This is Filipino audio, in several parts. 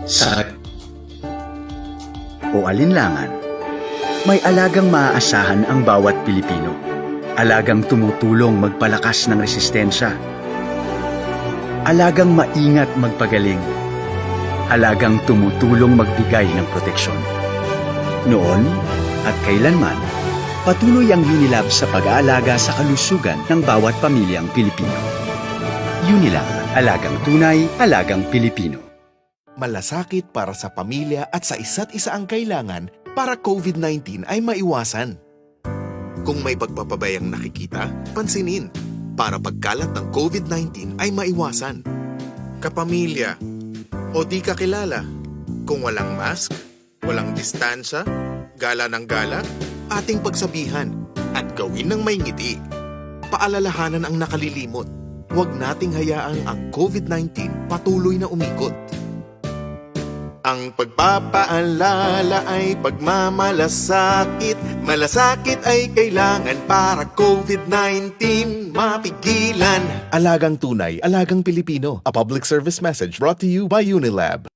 Sa o alinlangan, may alagang maaasahan ang bawat Pilipino. Alagang tumutulong magpalakas ng resistensya. Alagang maingat magpagaling. Alagang tumutulong magbigay ng proteksyon. Noon at kailanman, patuloy ang Unilab sa pag-aalaga sa kalusugan ng bawat pamilyang Pilipino. Unilab, alagang tunay, alagang Pilipino. Malasakit para sa pamilya at sa isa't isa ang kailangan para COVID-19 ay maiwasan. Kung may pagpapabayang nakikita, pansinin para pagkalat ng COVID-19 ay maiwasan. Kapamilya o di kakilala, kung walang mask, walang distansya, gala ng gala, ating pagsabihan at gawin ng may ngiti. Paalalahanan ang nakalilimot. Huwag nating hayaang ang COVID-19 patuloy na umikot. Ang pagpapaalala ay pagmamalasakit. Malasakit ay kailangan para COVID-19 mapigilan. Alagang tunay, alagang Pilipino. A public service message brought to you by Unilab.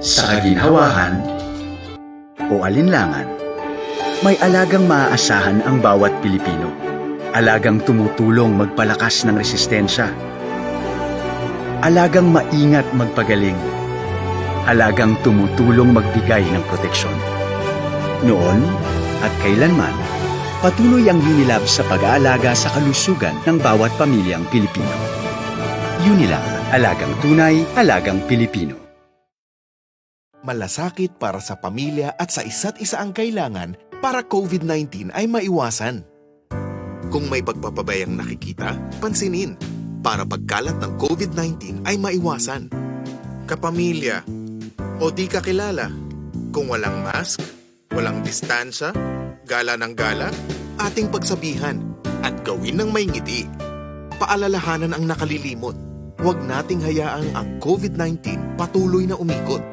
Sa kaginhawahan o alinlangan, may alagang maaasahan ang bawat Pilipino. Alagang tumutulong magpalakas ng resistensya. Alagang maingat magpagaling. Alagang tumutulong magbigay ng proteksyon. Noon at kailanman, patuloy ang Unilab sa pag-aalaga sa kalusugan ng bawat pamilyang Pilipino. Unilab, alagang tunay, alagang Pilipino. Malasakit para sa pamilya at sa isa't isa ang kailangan para COVID-19 ay maiwasan. Kung may pagpapabayang nakikita, pansinin para pagkalat ng COVID-19 ay maiwasan. Kapamilya o di kakilala, kung walang mask, walang distansya, gala ng gala, ating pagsabihan at gawin ng may ngiti. Paalalahanan ang nakalilimot. Huwag nating hayaang ang COVID-19 patuloy na umikot.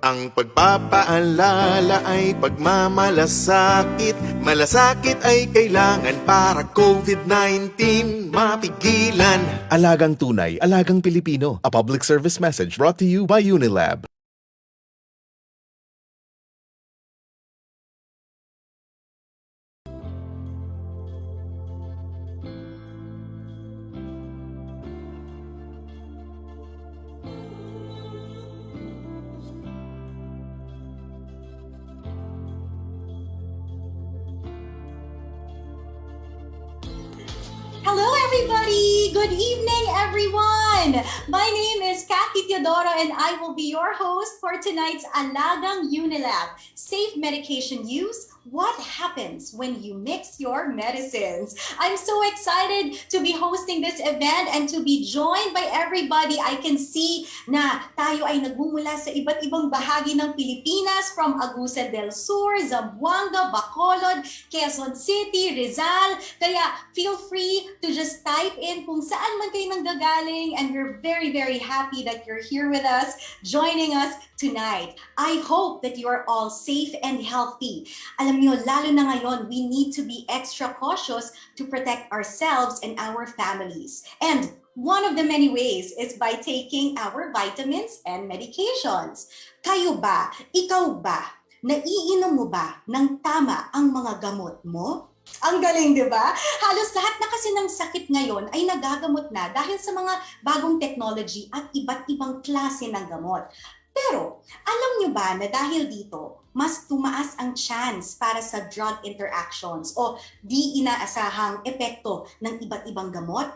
Ang pagpapaalala ay pagmamalasakit. Malasakit ay kailangan para COVID-19 mapigilan. Alagang tunay, alagang Pilipino. A public service message brought to you by Unilab. Hello everybody! Good evening everyone! My name is Kathy Teodoro and I will be your host for tonight's Alagang Unilab. Safe medication use, what happens when you mix your medicines? I'm so excited to be hosting this event and to be joined by everybody. I can see na tayo ay nagmumula sa iba't ibang bahagi ng Pilipinas from Agusan del Sur, Zamboanga, Bacolod, Quezon City, Rizal. Kaya feel free to just type in kung saan man kayo nanggagaling, and we're very, very happy that you're here with us, joining us tonight. I hope that you are all safe and healthy. Alam nyo, lalo na ngayon, we need to be extra cautious to protect ourselves and our families. And one of the many ways is by taking our vitamins and medications. Kayo ba, ikaw ba, naiinom mo ba ng tama ang mga gamot mo? Ang galing, di ba? Halos lahat na kasi ng sakit ngayon ay nagagamot na dahil sa mga bagong technology at iba't ibang klase ng gamot. Pero, alam nyo ba na dahil dito, mas tumaas ang chance para sa drug interactions o di inaasahang epekto ng iba't ibang gamot?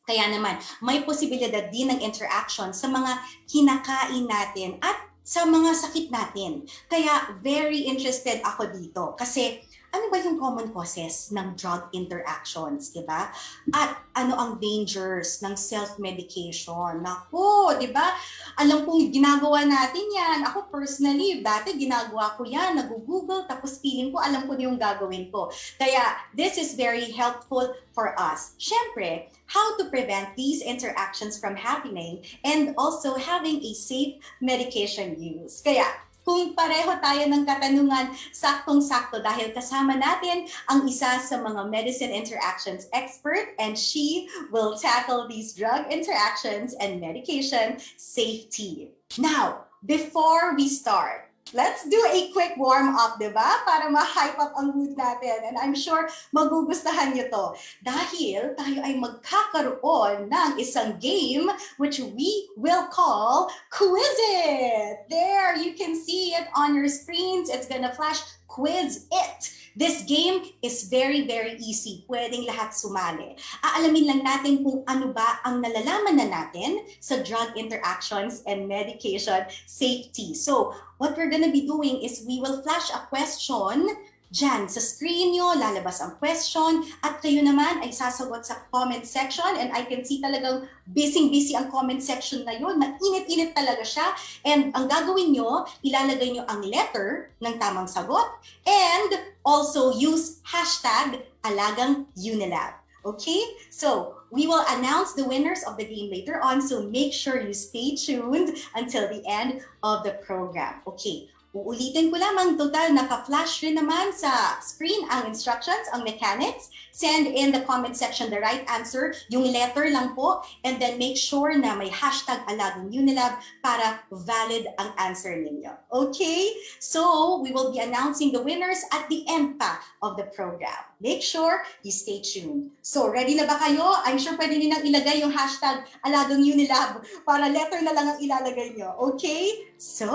Kaya naman, may posibilidad din ng interaction sa mga kinakain natin at sa mga sakit natin. Kaya very interested ako dito kasi ano ba yung common causes ng drug interactions, di ba? At ano ang dangers ng self-medication? Naku, di ba? Alam kong ginagawa natin yan. Ako personally, dati ginagawa ko yan, nag-google, tapos feeling ko, alam ko na yung gagawin ko. Kaya this is very helpful for us. Siyempre, how to prevent these interactions from happening and also having a safe medication use. Kaya, kung pareho tayo ng katanungan, saktong-sakto dahil kasama natin ang isa sa mga medicine interactions expert and she will tackle these drug interactions and medication safety. Now, before we start, let's do a quick warm-up, di ba? Para ma-hype up ang mood natin. And I'm sure magugustahan nyo to. Dahil tayo ay magkakaroon ng isang game which we will call Quizzit. There, you can see it on your screens. It's gonna flash Quizzit. This game is very, very easy. Pwedeng lahat sumali. Aalamin lang natin kung ano ba ang nalalaman na natin sa drug interactions and medication safety. So, what we're gonna be doing is we will flash a question dyan sa screen nyo, lalabas ang question, at kayo naman ay sasagot sa comment section, and I can see talagang busy ang comment section na yun, mainit-init talaga siya, and ang gagawin nyo, ilalagay nyo ang letter ng tamang sagot, and also use hashtag Alagang Unilab. Okay? So, we will announce the winners of the game later on, so make sure you stay tuned until the end of the program. Okay. Uulitin ko lamang, total naka-flash rin naman sa screen ang instructions, ang mechanics. Send in the comment section the right answer, yung letter lang po, and then make sure na may hashtag Alagang Unilab para valid ang answer ninyo. Okay? So, we will be announcing the winners at the end pa of the program. make sure you stay tuned. So, ready na ba kayo? I'm sure pwede nyo nang ilagay yung hashtag Alagang Unilab para letter na lang ang ilalagay nyo. Okay? So,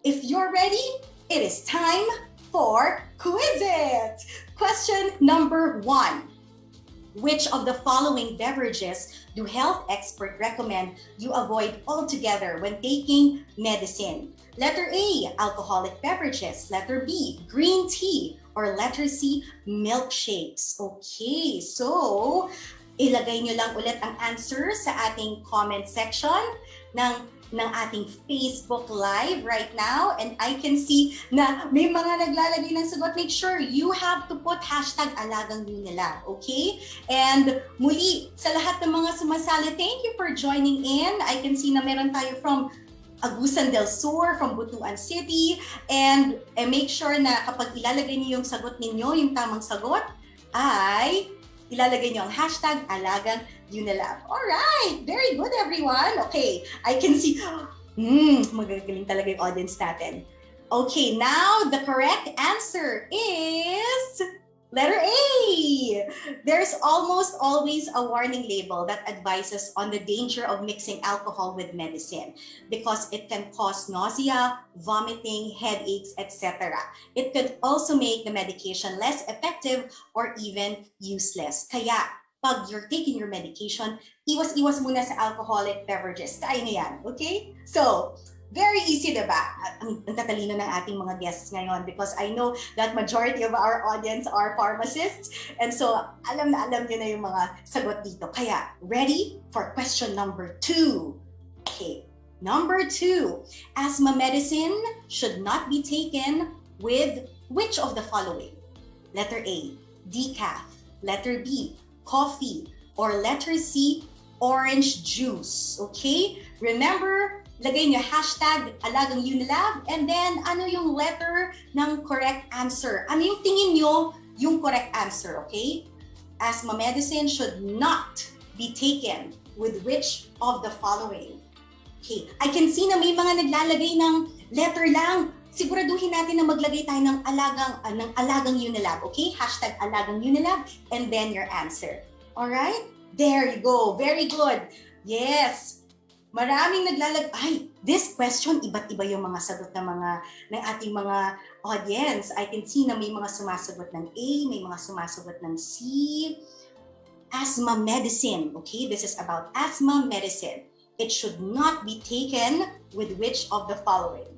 if you're ready, it is time for Quizzit! Question number 1. Which of the following beverages do health experts recommend you avoid altogether when taking medicine? Letter A, alcoholic beverages. Letter B, green tea. Or letter C, milkshakes. Okay, so ilagay nyo lang ulit ang answer sa ating comment section ng ating Facebook Live right now. And I can see na may mga naglalagay ng sagot. Make sure you have to put hashtag Alagang Unilab, okay? And muli, sa lahat ng mga sumasali, thank you for joining in. I can see na meron tayo from Agusan del Sur, from Butuan City. And make sure na kapag ilalagay niyo yung sagot ninyo, yung tamang sagot, ay ilalagay niyo ang hashtag Alagang Unilab. Alright, very good everyone. Okay, I can see, magagaling talaga yung audience natin. Okay, now the correct answer is letter A. There's almost always a warning label that advises on the danger of mixing alcohol with medicine because it can cause nausea, vomiting, headaches, etc. It could also make the medication less effective or even useless. Kaya, pag you're taking your medication, iwas-iwas muna sa alcoholic beverages. Kaya na yan, okay? So, very easy, diba? Ang tatalino ng ating mga guests ngayon because I know that majority of our audience are pharmacists. And so, alam na alam nyo na yung mga sagot dito. Kaya, ready for question number 2. Okay, number 2. Asthma medicine should not be taken with which of the following? Letter A, decaf. Letter B, coffee. Or letter C, orange juice. Okay? Remember, lagay niyo hashtag Alagang Unilab and then ano yung letter ng correct answer. Ano yung tingin niyo yung correct answer, okay? Asthma medicine should not be taken with which of the following? Okay, I can see na may mga naglalagay ng letter lang. Siguraduhin natin na maglagay tayo ng Alagang Unilab, okay? Hashtag Alagang Unilab and then your answer. Alright? There you go. Very good. Yes. Maraming Ay, this question, iba't iba yung mga sagot ng ating mga audience. I can see na may mga sumasagot ng A, may mga sumasagot ng C. Asthma medicine. Okay, this is about asthma medicine. It should not be taken with which of the following?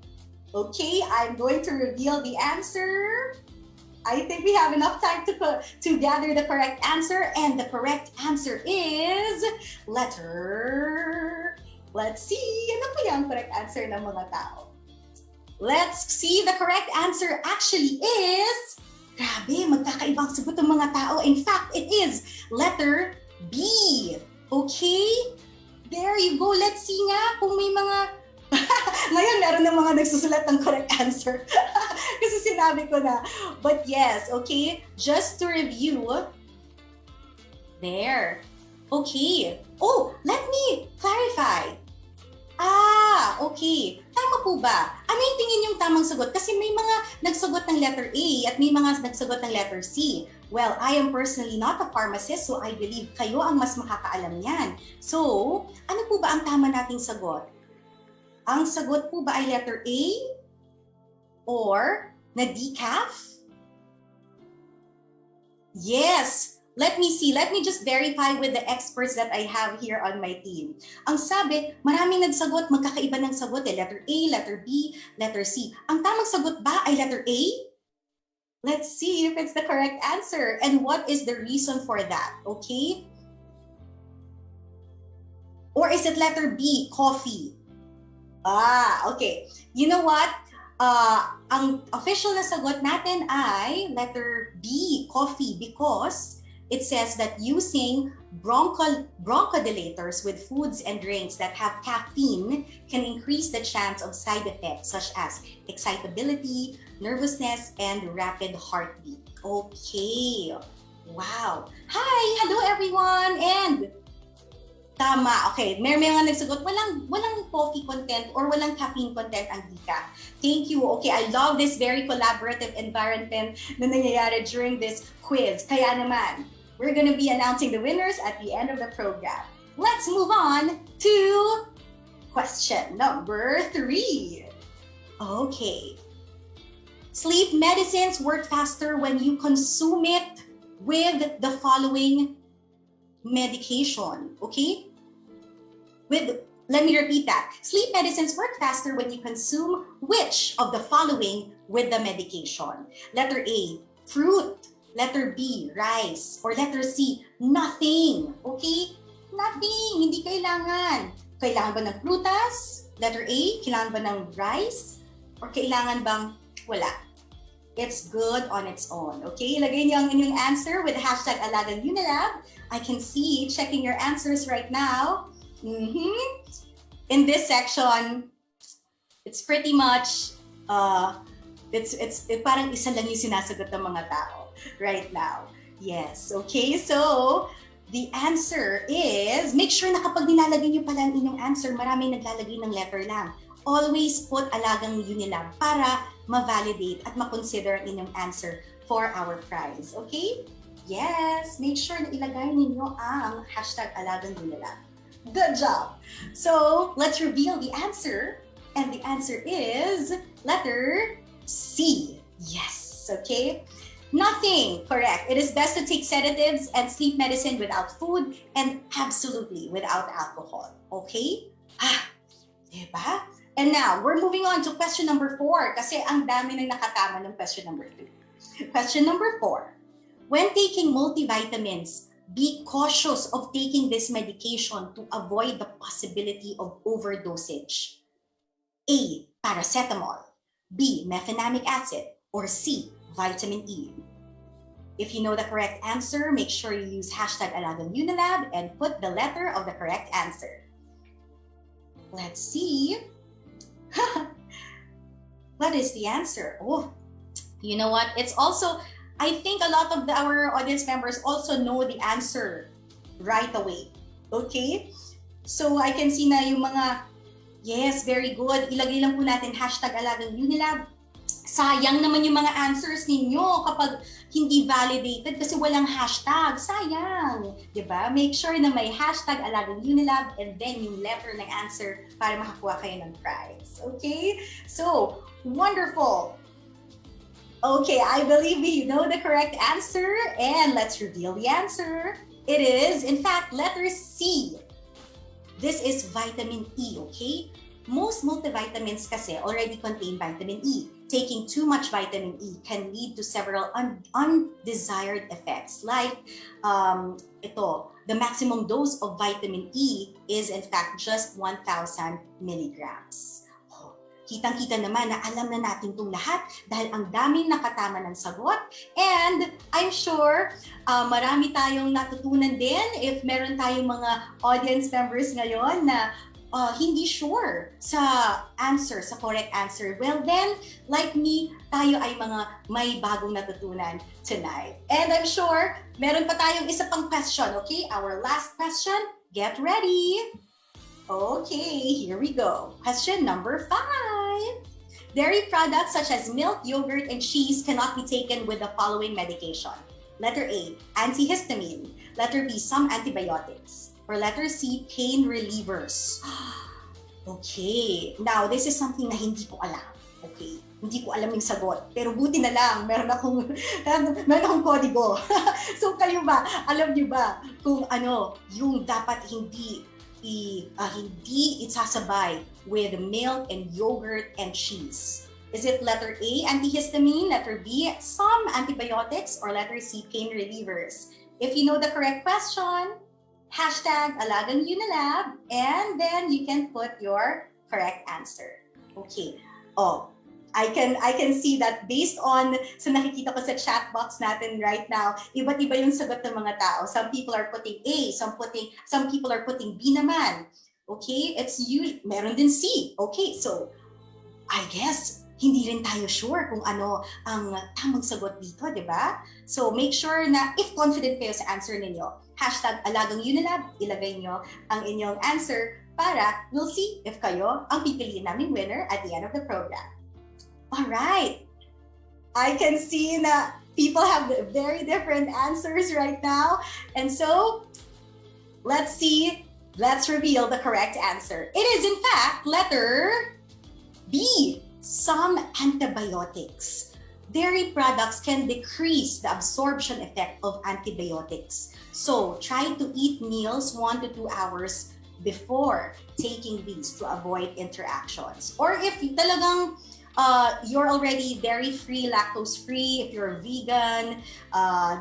Okay, I'm going to reveal the answer. I think we have enough time to gather the correct answer. And the correct answer is letter... Let's see, ano po yung correct answer ng mga tao? Let's see, the correct answer actually is, grabe, magkakaibang sagot ng mga tao. In fact, it is letter B. Okay? There you go. Let's see nga kung may mga... Ngayon, meron ng mga nagsusulat ng correct answer. Kasi sinabi ko na. But yes, okay? Just to review, there. Okay. Oh, let me clarify. Okay. Tama po ba? Ano yung tingin yung tamang sagot? Kasi may mga nagsagot ng letter A at may mga nagsagot ng letter C. Well, I am personally not a pharmacist, so I believe kayo ang mas makakaalam niyan. So, ano po ba ang tama nating sagot? Ang sagot po ba ay letter A or na decaf? Yes. Let me see. Let me just verify with the experts that I have here on my team. Ang sabi, maraming nagsagot, magkakaiba ng sagot eh. Letter A, letter B, letter C. Ang tamang sagot ba ay letter A? Let's see if it's the correct answer and what is the reason for that, okay? Or is it letter B, coffee? Okay. You know what? Ang official na sagot natin ay letter B, coffee, because it says that using bronchodilators with foods and drinks that have caffeine can increase the chance of side effects such as excitability, nervousness, and rapid heartbeat. Okay. Wow. Hi! Hello everyone! And Tama. Okay. May mga nagsagot, walang coffee content or walang caffeine content ang decaf. Thank you. Okay, I love this very collaborative environment na nangyayari during this quiz. Kaya naman, we're gonna be announcing the winners at the end of the program. Let's move on to question number 3. Okay. Sleep medicines work faster when you consume it with the following medication, okay? Let me repeat that. Sleep medicines work faster when you consume which of the following with the medication? Letter A, fruit. Letter B, rice. Or letter C, nothing. Okay? Nothing. Hindi kailangan. Kailangan ba ng prutas? Letter A, kailangan ba ng rice? Or kailangan bang wala? It's good on its own. Okay? Ilagay niyo ang inyong answer with hashtag Alagang Unilab. I can see checking your answers right now. In this section, it's pretty much, it's parang isa lang yung sinasagot ng mga tao right now. Yes, okay, so the answer is, make sure na kapag nilalagay niyo pala ang inyong answer, maraming naglalagay ng letter lang. Always put Alagang Unilab para ma-validate at ma-consider ang inyong answer for our prize, okay? Yes, make sure na ilagay ninyo ang hashtag Alagang Unilab. Good job! So, let's reveal the answer. And the answer is letter C. Yes, okay? Nothing, correct. It is best to take sedatives and sleep medicine without food and absolutely without alcohol. Okay? Diba? And now, we're moving on to question number 4 kasi ang dami nang nakatama ng question number 3. Question number 4. When taking multivitamins, be cautious of taking this medication to avoid the possibility of overdosage. A, paracetamol. B, mefenamic acid. Or C, vitamin E. If you know the correct answer, make sure you use hashtag Alagang Unilab and put the letter of the correct answer. Let's see. What is the answer? Oh, you know what? It's also, I think a lot of our audience members also know the answer right away. Okay? So I can see na yung mga, yes, very good. Ilagay lang po natin hashtag Alagang Unilab. Sayang naman yung mga answers ninyo kapag hindi validated kasi walang hashtag. Sayang. Diba? Make sure na may hashtag Alagang Unilab and then yung letter ng answer para makakuha kayo ng prize. Okay? So, wonderful. Okay, I believe you know the correct answer and let's reveal the answer. It is, in fact, letter C. This is vitamin E, okay? Most multivitamins kasi already contain vitamin E. Taking too much vitamin E can lead to several undesired effects like the maximum dose of vitamin E is in fact just 1,000 milligrams. Kitang-kita naman na alam na natin itong lahat dahil ang daming nakatama ng sagot. And I'm sure marami tayong natutunan din if meron tayong mga audience members ngayon na hindi sure sa answer, sa correct answer. Well then, like me, tayo ay mga may bagong natutunan tonight. And I'm sure meron pa tayong isa pang question, okay? Our last question, get ready! Okay, here we go. Question number 5. Dairy products such as milk, yogurt, and cheese cannot be taken with the following medication. Letter A, antihistamine. Letter B, some antibiotics. Or letter C, pain relievers. Okay, now this is something na hindi ko alam. Okay, hindi ko alam yung sagot. Pero buti na lang, meron akong kodigo. So kayo ba, alam niyo ba kung ano yung dapat hindi isasabay with milk and yogurt and cheese? Is it letter A, antihistamine, letter B, some antibiotics, or letter C, pain relievers? If you know the correct question, hashtag Alagang Unilab, and then you can put your correct answer. Okay. Oh, I can see that based on sa nakikita ko sa chat box natin right now, iba't iba yung sagot ng mga tao. Some people are putting A, some people are putting B naman. Okay? Meron din C. Okay, so I guess hindi rin tayo sure kung ano ang tamang sagot dito, di ba? So make sure na if confident kayo sa answer ninyo, #Alagang Unilab, ilagay nyo ang inyong answer para we'll see if kayo ang pipiliin naming winner at the end of the program. Alright, I can see na people have very different answers right now. And so, let's reveal the correct answer. It is in fact letter B. Some antibiotics. Dairy products can decrease the absorption effect of antibiotics. So, try to eat meals 1 to 2 hours before taking these to avoid interactions. Or if talagang you're already dairy-free, lactose-free, if you're vegan,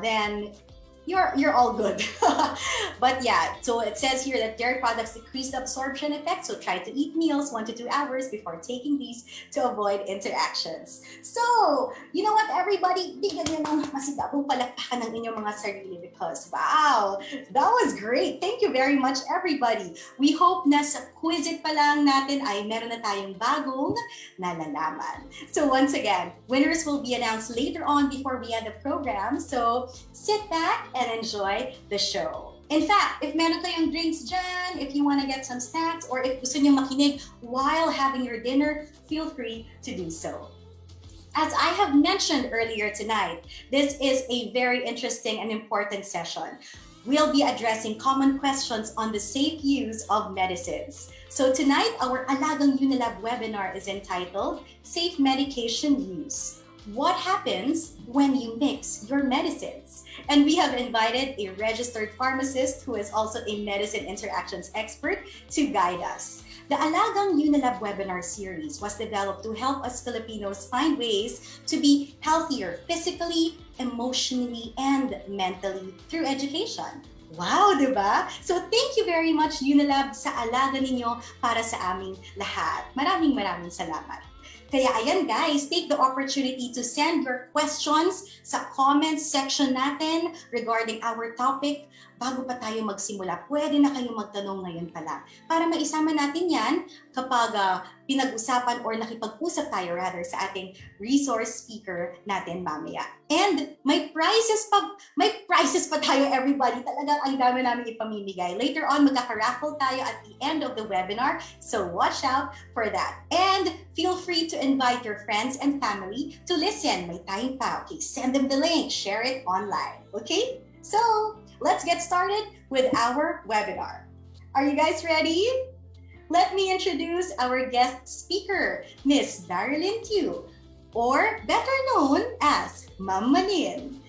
then you're all good. But yeah, so it says here that dairy products decrease the absorption effect, so try to eat meals 1 to 2 hours before taking these to avoid interactions. So, you know what, everybody? Bigyan nyo ng masigabong palakpakan ng inyong mga sarili because, wow, that was great. Thank you very much, everybody. We hope na sa Quizzit pa lang natin ay meron na tayong bagong nalalaman. So once again, winners will be announced later on before we end the program. So sit back and enjoy the show. In fact, if meron kayong drinks dyan, if you want to get some snacks, or if gusto nyo makinig while having your dinner, feel free to do so. As I have mentioned earlier tonight, this is a very interesting and important session. We'll be addressing common questions on the safe use of medicines. So tonight, our Alagang Unilab webinar is entitled Safe Medication Use. What happens when you mix your medicines? And we have invited a registered pharmacist who is also a medicine interactions expert to guide us. The Alagang Unilab webinar series was developed to help us Filipinos find ways to be healthier physically, emotionally, and mentally through education. Wow, diba? So thank you very much, Unilab, sa alaga ninyo para sa aming lahat. Maraming salamat. Kaya ayan guys, take the opportunity to send your questions sa comments section natin regarding our topic. Bago pa tayo magsimula, pwede na kayong magtanong ngayon pala para maisama natin yan kapag pinag-usapan or nakipag-usap tayo rather sa ating resource speaker natin mamaya. And may prizes pa tayo, everybody. Talagang ang dami namin ipamimigay. Later on, magkaka-raffle tayo at the end of the webinar. So watch out for that. And feel free to invite your friends and family to listen. May time pa. Okay, send them the link. Share it online. Okay? So, let's get started with our webinar. Are you guys ready? Let me introduce our guest speaker, Miss Marilyn Tiu, or better known as Ma'am Malin.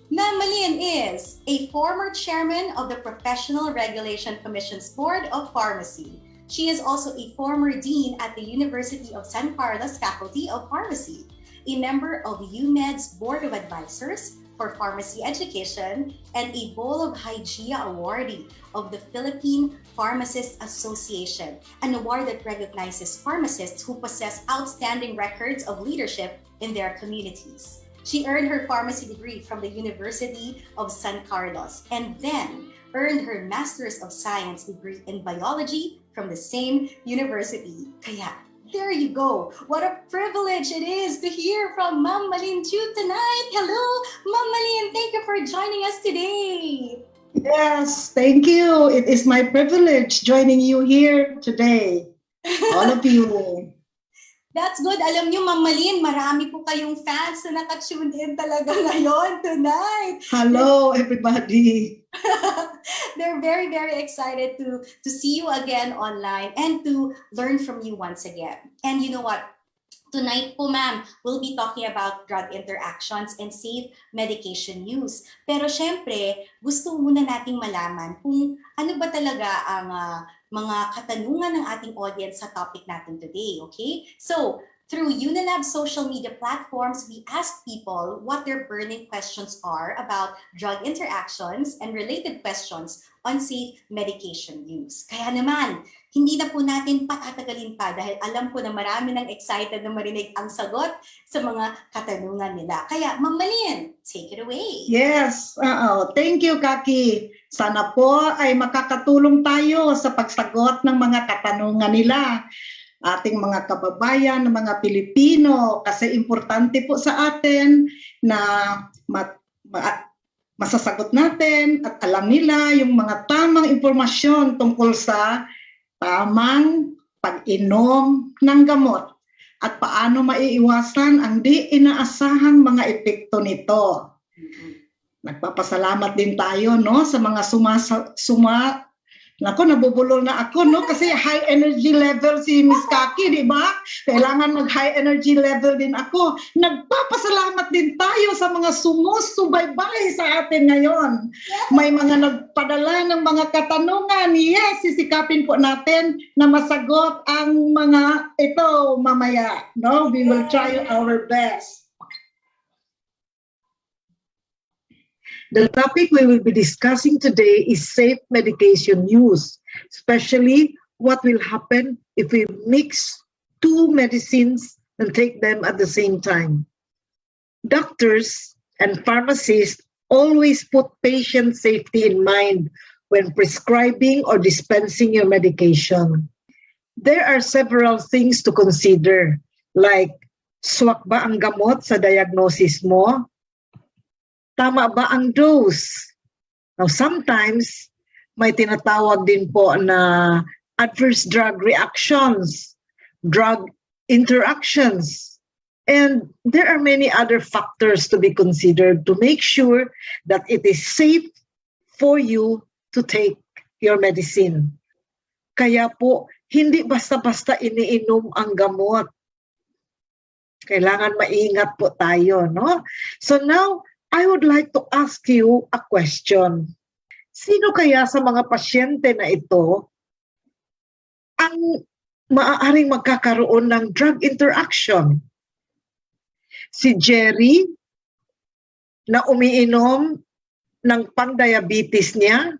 Ma'am Malin is a former chairman of the Professional Regulation Commission's Board of Pharmacy. She is also a former dean at the University of San Carlos Faculty of Pharmacy, a member of UMed's Board of Advisors for Pharmacy Education, and a Bowl of Hygiea awardee of the Philippine Pharmacists Association, an award that recognizes pharmacists who possess outstanding records of leadership in their communities. She earned her pharmacy degree from the University of San Carlos and then earned her Master's of Science degree in Biology from the same university. Kaya, there you go. What a privilege it is to hear from Ma'am Marilyn Tiu tonight. Hello, Ma'am Marilyn. Thank you for joining us today. Yes, thank you. It is my privilege joining you here today. All of you. That's good. Alam niyo, Ma'am Marilyn, marami po kayong fans na naka-tune in talaga ngayon tonight. Hello, everybody. They're very, very excited to see you again online and to learn from you once again. And you know what? Tonight po, ma'am, we'll be talking about drug interactions and safe medication use. Pero syempre, gusto muna nating malaman kung ano ba talaga ang mga katanungan ng ating audience sa topic natin today, okay? So, through Unilab social media platforms, we asked people what their burning questions are about drug interactions and related questions on safe medication use. Kaya naman, hindi na po natin patatagalin pa dahil alam ko na marami nang excited na marinig ang sagot sa mga katanungan nila. Kaya, Ma'am Malin, take it away. Yes, thank you, Kaki. Sana po ay makakatulong tayo sa pagsagot ng mga katanungan nila. ating mga kababayan, mga Pilipino, kasi importante po sa atin na masasagot natin at alam nila yung mga tamang impormasyon tungkol sa tamang pag-inom ng gamot at paano maiiwasan ang di inaasahang mga epekto nito. Nagpapasalamat din tayo, no, sa mga Nako, nabubulol na ako, no? Kasi high energy level si Miss Kaki, di ba? Kailangan mag-high energy level din ako. Nagpapasalamat din tayo sa mga sumusubaybay sa atin ngayon. May mga nagpadala ng mga katanungan. Yes, sisikapin po natin na masagot ang mga ito mamaya. No? We will try our best. The topic we will be discussing today is safe medication use, especially what will happen if we mix two medicines and take them at the same time. Doctors and pharmacists always put patient safety in mind when prescribing or dispensing your medication. There are several things to consider, like swak ba ang gamot sa diagnosis mo? Tama ba ang dose? Now, sometimes, may tinatawag din po na adverse drug reactions, drug interactions, and there are many other factors to be considered to make sure that it is safe for you to take your medicine. Kaya po, hindi basta-basta iniinom ang gamot. Kailangan maingat po tayo, no? So now, I would like to ask you a question. Sino kaya sa mga pasyente na ito ang maaaring magkakaroon ng drug interaction? Si Jerry na umiinom ng pang-diabetes niya,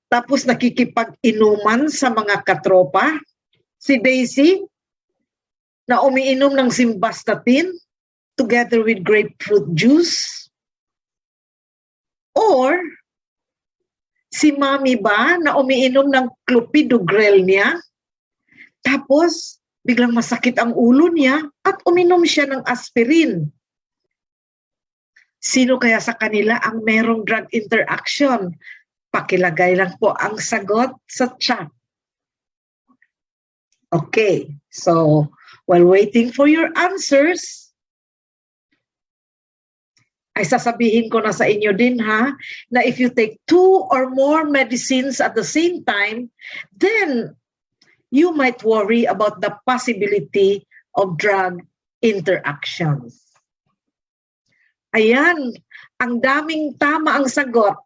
tapos nakikipag-inuman sa mga katropa. Si Daisy na umiinom ng simvastatin together with grapefruit juice. Or, si Mami ba na umiinom ng clopidogrel niya, tapos biglang masakit ang ulo niya at uminom siya ng aspirin. Sino kaya sa kanila ang merong drug interaction? Pakilagay lang po ang sagot sa chat. Okay, so while waiting for your answers, ay sasabihin ko na sa inyo din ha, na if you take 2 or more medicines at the same time, then you might worry about the possibility of drug interactions. Ayan, ang daming tama ang sagot.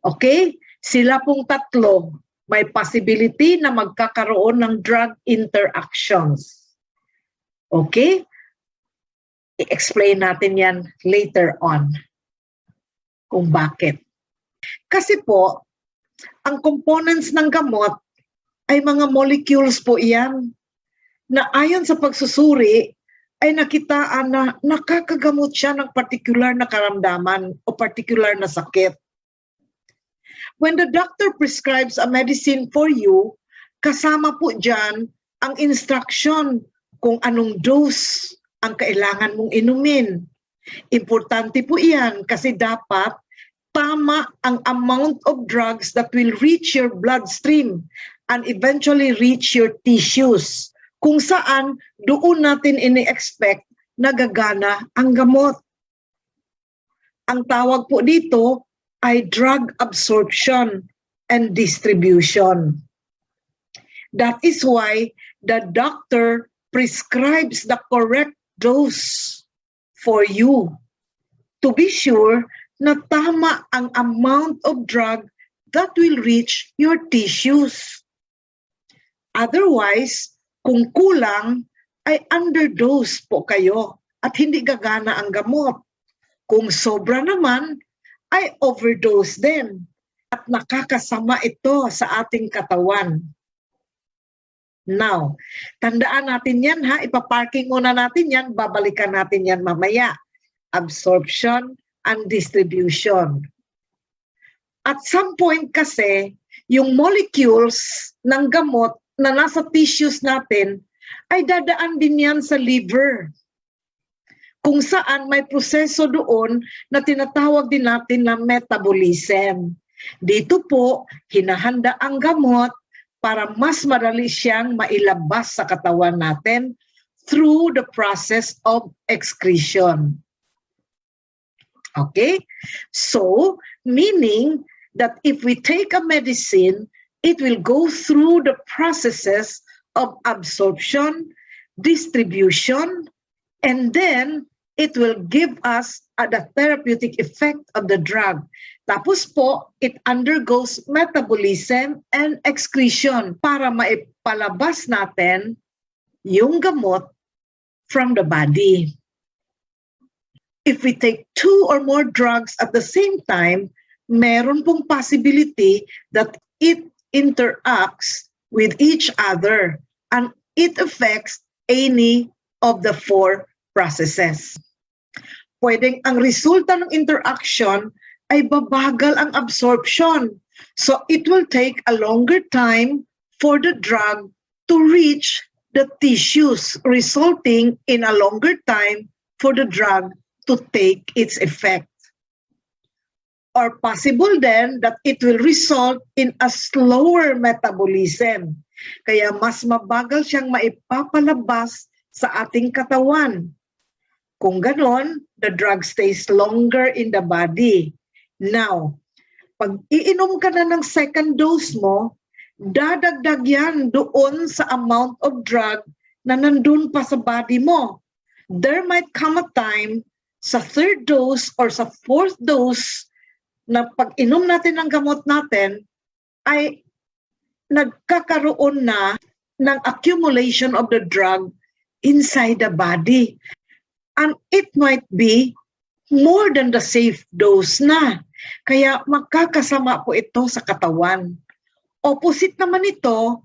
Okay? Sila pong tatlo, may possibility na magkakaroon ng drug interactions. Okay? I-explain natin yan later on kung bakit. Kasi po, ang components ng gamot ay mga molecules po yan na ayon sa pagsusuri ay nakitaan na nakakagamot siya ng particular na karamdaman o particular na sakit. When the doctor prescribes a medicine for you, kasama po dyan ang instruction kung anong dose ang kailangan mong inumin. Importante po iyan kasi dapat tama ang amount of drugs that will reach your bloodstream and eventually reach your tissues, kung saan doon natin ini-expect na gagana ang gamot. Ang tawag po dito ay drug absorption and distribution. That is why the doctor prescribes the correct dose for you to be sure na tama ang amount of drug that will reach your tissues. Otherwise, kung kulang, ay underdose po kayo at hindi gagana ang gamot. Kung sobra naman, ay overdose din at nakakasama ito sa ating katawan. Now, tandaan natin yan ha, ipaparking muna natin yan, babalikan natin yan mamaya. Absorption and distribution. At some point kasi, yung molecules ng gamot na nasa tissues natin ay dadaan din yan sa liver. Kung saan may proseso doon na tinatawag din natin na metabolism. Dito po, hinahanda ang gamot para mas madali siyang mailabas sa katawan natin through the process of excretion. Okay? So, meaning that if we take a medicine, it will go through the processes of absorption, distribution, and then it will give us the therapeutic effect of the drug. Tapos po, it undergoes metabolism and excretion para maipalabas natin yung gamot from the body. If we take 2 or more drugs at the same time, meron pong possibility that it interacts with each other and it affects any of the 4 processes. Pwedeng ang resulta ng interaction ay babagal ang absorption. So it will take a longer time for the drug to reach the tissues, resulting in a longer time for the drug to take its effect. Or possible then that it will result in a slower metabolism. Kaya mas mabagal siyang maipapalabas sa ating katawan. Kung ganon, the drug stays longer in the body. Now, pag iinom ka na ng second dose mo, dadagdag yan doon sa amount of drug na nandun pa sa body mo. There might come a time sa third dose or sa fourth dose na pag inom natin ng gamot natin ay nagkakaroon na ng accumulation of the drug inside the body. And it might be more than the safe dose na. Kaya magkakasama po ito sa katawan. Opposite naman ito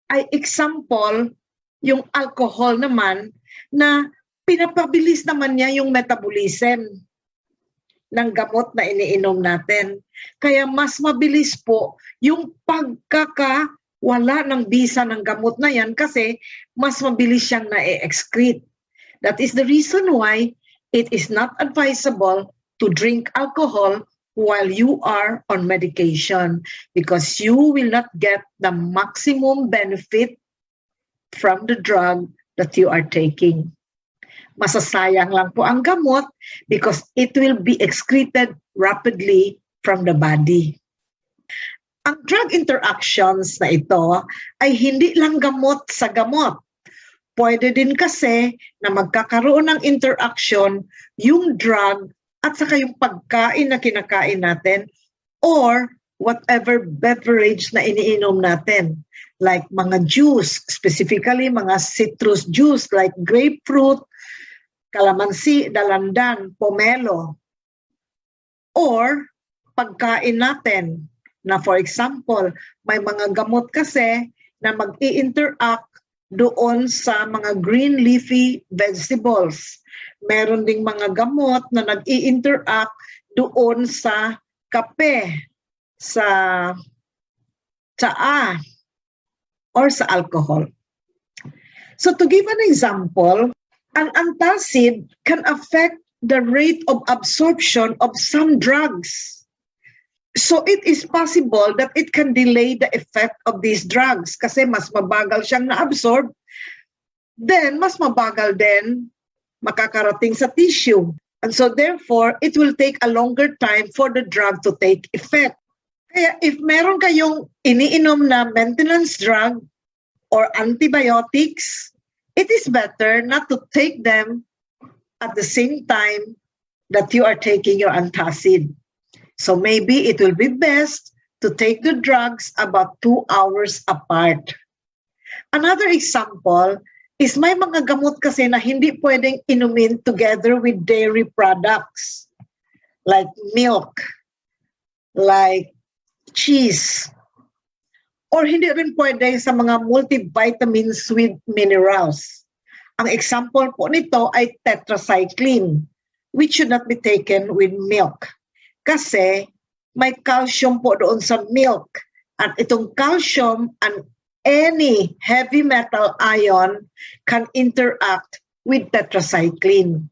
ay example, yung alcohol naman na pinapabilis naman niya yung metabolism ng gamot na iniinom natin. Kaya mas mabilis po yung pagkakawala ng bisa ng gamot na yan kasi mas mabilis siyang na-excrete. That is the reason why it is not advisable to drink alcohol while you are on medication because you will not get the maximum benefit from the drug that you are taking. Masasayang lang po ang gamot because it will be excreted rapidly from the body. Ang drug interactions na ito ay hindi lang gamot sa gamot. Pwede din kasi na magkakaroon ng interaction yung drug at saka yung pagkain na kinakain natin or whatever beverage na iniinom natin. Like mga juice, specifically mga citrus juice like grapefruit, kalamansi, dalandan, pomelo. Or pagkain natin na for example, may mga gamot kasi na mag-i-interact doon sa mga green leafy vegetables. Meron ding mga gamot na nag-i-interact doon sa kape, sa tsaa, or sa alcohol. So to give an example, an antacid can affect the rate of absorption of some drugs. So it is possible that it can delay the effect of these drugs kasi mas mabagal siyang na-absorb, then mas mabagal din makakarating sa tissue. And so therefore, it will take a longer time for the drug to take effect. Kaya if meron kayong iniinom na maintenance drug or antibiotics, it is better not to take them at the same time that you are taking your antacid. So maybe it will be best to take the drugs about 2 hours apart. Another example is may mga gamot kasi na hindi pwedeng inumin together with dairy products like milk, like cheese, or hindi rin pwede sa mga multivitamins with minerals. Ang example po nito ay tetracycline, which should not be taken with milk. Kasi may calcium po doon sa milk. At itong calcium and any heavy metal ion can interact with tetracycline.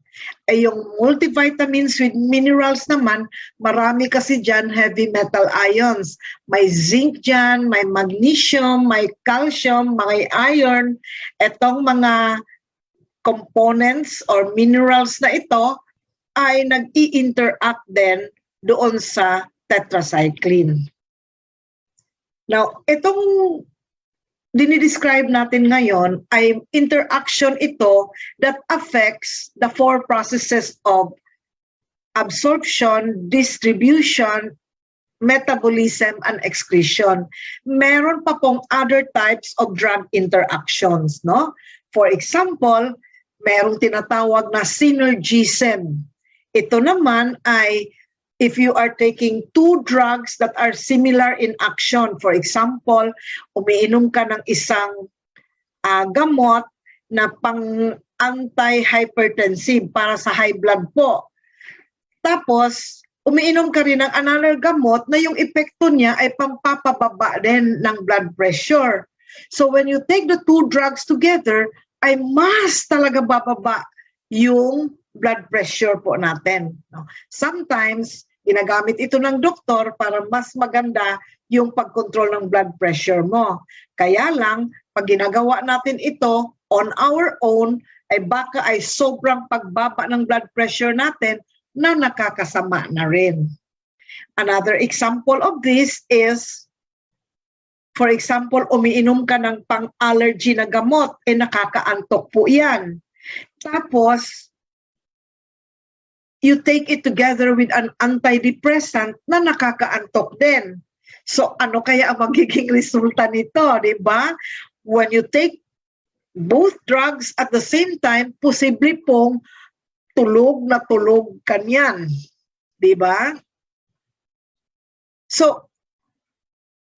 Yung multivitamins with minerals naman, marami kasi dyan heavy metal ions. May zinc dyan, may magnesium, may calcium, may iron. Etong mga components or minerals na ito ay nag-i-interact din doon sa tetracycline. Now, itong dinidescribe natin ngayon ay interaction ito that affects the four processes of absorption, distribution, metabolism, and excretion. Meron pa pong other types of drug interactions, no? For example, merong tinatawag na synergism. Ito naman ay if you are taking two drugs that are similar in action. For example, umiinom ka ng isang gamot na pang anti-hypertensive para sa high blood po. Tapos, umiinom ka rin ng another gamot na yung epekto niya ay pampapababa din ng blood pressure. So when you take the two drugs together, ay mas talaga bababa yung blood pressure po natin. Sometimes, ginagamit ito ng doktor para mas maganda yung pagkontrol ng blood pressure mo. Kaya lang, pag ginagawa natin ito on our own, ay baka ay sobrang pagbaba ng blood pressure natin na nakakasama na rin. Another example of this is, for example, umiinom ka ng pang-allergy na gamot, nakakaantok po yan. Tapos, you take it together with an antidepressant na nakakaantok din. So, ano kaya ang magiging resulta nito, di ba? When you take both drugs at the same time, posible pong tulog na tulog kanyan. Di ba? So,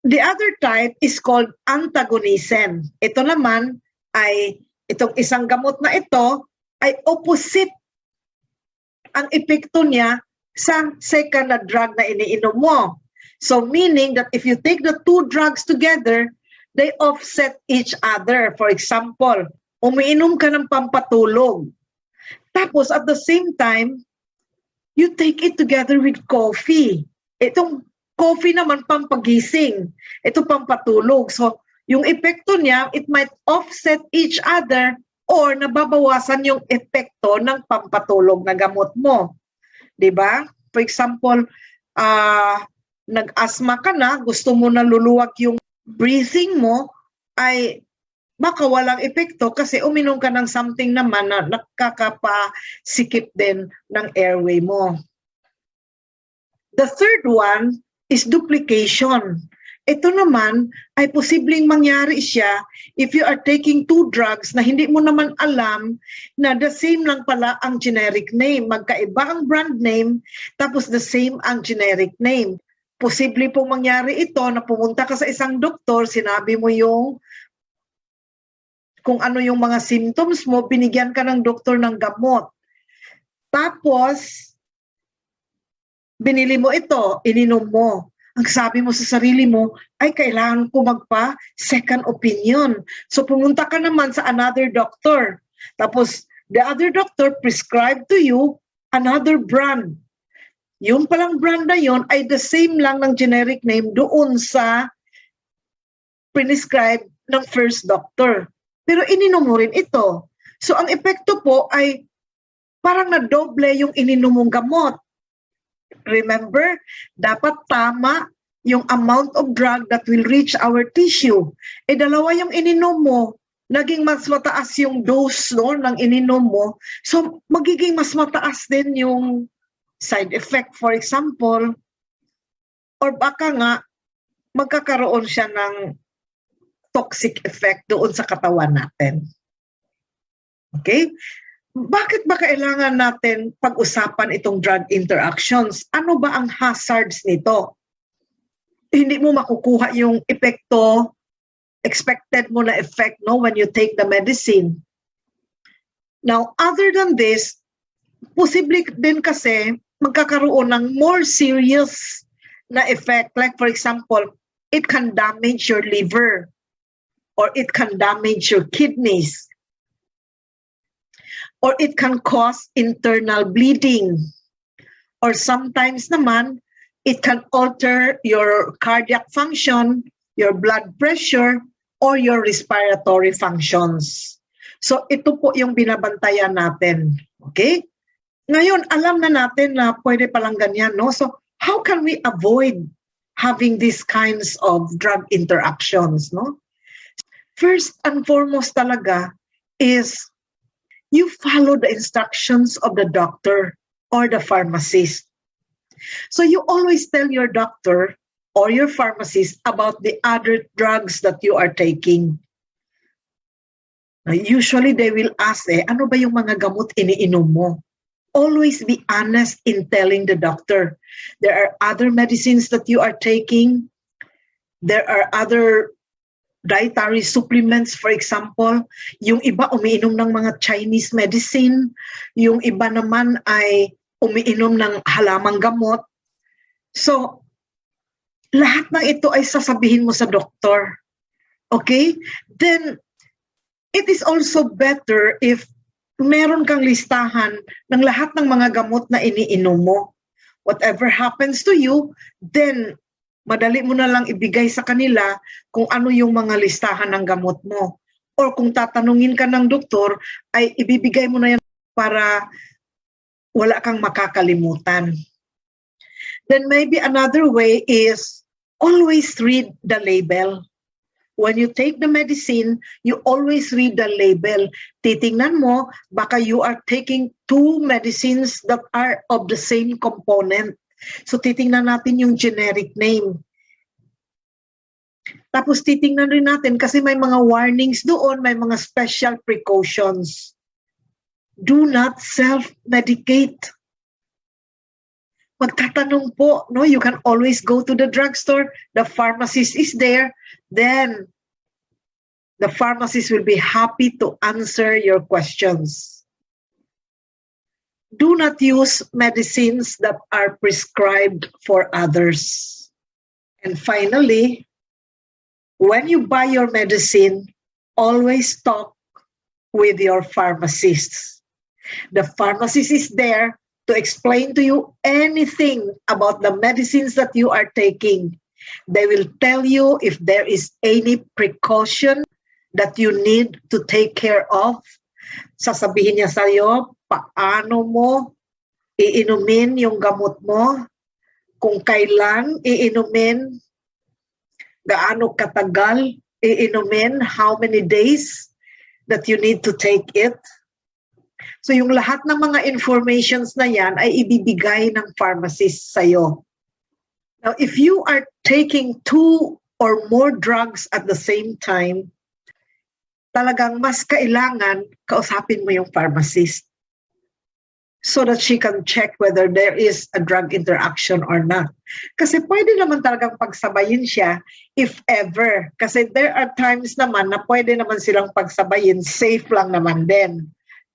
the other type is called antagonism. Ito naman ay, itong isang gamot na ito ay opposite ang epekto niya sa second na drug na iniinom mo. So meaning that if you take the two drugs together, they offset each other. For example, umiinom ka ng pampatulog. Tapos at the same time, you take it together with coffee. Itong coffee naman pampagising. Ito pampatulog. So yung epekto niya, it might offset each other or nababawasan yung epekto ng pampatulog na gamot mo. Diba? For example, nag-asthma ka na, gusto mo na luluwag yung breathing mo, ay baka walang epekto kasi uminom ka ng something naman na nakakapasikip din ng airway mo. The third one is duplication. Ito naman ay posibleng mangyari siya if you are taking two drugs na hindi mo naman alam na the same lang pala ang generic name. Magkaiba ang brand name, tapos the same ang generic name. Posible pong mangyari ito na pumunta ka sa isang doktor, sinabi mo yung kung ano yung mga symptoms mo, binigyan ka ng doktor ng gamot. Tapos, binili mo ito, ininom mo. Ang sabi mo sa sarili mo, ay kailangan ko magpa-second opinion. So pumunta ka naman sa another doctor. Tapos the other doctor prescribed to you another brand. Yung palang brand na yun ay the same lang ng generic name doon sa prescribed ng first doctor. Pero ininom mo rin ito. So ang epekto po ay parang na-doble yung ininom mong gamot. Remember, dapat tama yung amount of drug that will reach our tissue. Dalawa yung ininom mo, naging mas mataas yung dose ng ininom mo, so magiging mas mataas din yung side effect, for example, or baka nga, magkakaroon siya ng toxic effect doon sa katawan natin. Okay? Bakit ba kailangan natin pag-usapan itong drug interactions? Ano ba ang hazards nito? Hindi mo makukuha yung epekto, expected mo na effect when you take the medicine. Now, other than this, posible din kasi magkakaroon ng more serious na effect. Like for example, it can damage your liver. or it can damage your kidneys, or it can cause internal bleeding, or sometimes naman, it can alter your cardiac function, your blood pressure, or your respiratory functions. So ito po yung binabantayan natin. Okay? Ngayon, alam na natin na pwede palang ganyan, no? So how can we avoid having these kinds of drug interactions, no? First and foremost talaga is you follow the instructions of the doctor or the pharmacist. So you always tell your doctor or your pharmacist about the other drugs that you are taking. Usually they will ask, ano ba yung mga gamot iniinom mo? Always be honest in telling the doctor. There are other medicines that you are taking. There are other dietary supplements, for example. Yung iba umiinom ng mga Chinese medicine. Yung iba naman ay umiinom ng halamang gamot. So, lahat ng ito ay sasabihin mo sa doktor. Okay? Then, it is also better if meron kang listahan ng lahat ng mga gamot na iniinom mo. Whatever happens to you, then madali mo na lang ibigay sa kanila kung ano yung mga listahan ng gamot mo. Or kung tatanungin ka ng doktor, ay ibibigay mo na yan para wala kang makakalimutan. Then maybe another way is always read the label. When you take the medicine, you always read the label. Titingnan mo, baka you are taking two medicines that are of the same component. So titingnan natin yung generic name. Tapos titingnan rin natin kasi may mga warnings doon, may mga special precautions. Do not self-medicate. Magtatanong po, no? You can always go to the drugstore. The pharmacist is there. Then, the pharmacist will be happy to answer your questions. Do not use medicines that are prescribed for others. And finally, when you buy your medicine, always talk with your pharmacist. The pharmacist is there to explain to you anything about the medicines that you are taking. They will tell you if there is any precaution that you need to take care of. Sasabihin niya sa iyo, paano mo iinumin yung gamot mo, kung kailan iinumin, gaano katagal iinumin, how many days that you need to take it. So yung lahat ng mga informations na yan ay ibibigay ng pharmacist sa iyo. Now, if you are taking two or more drugs at the same time, talagang mas kailangan kausapin mo yung pharmacist so that she can check whether there is a drug interaction or not. Kasi pwede naman talagang pagsabayin siya if ever. Kasi there are times naman na pwede naman silang pagsabayin, safe lang naman din.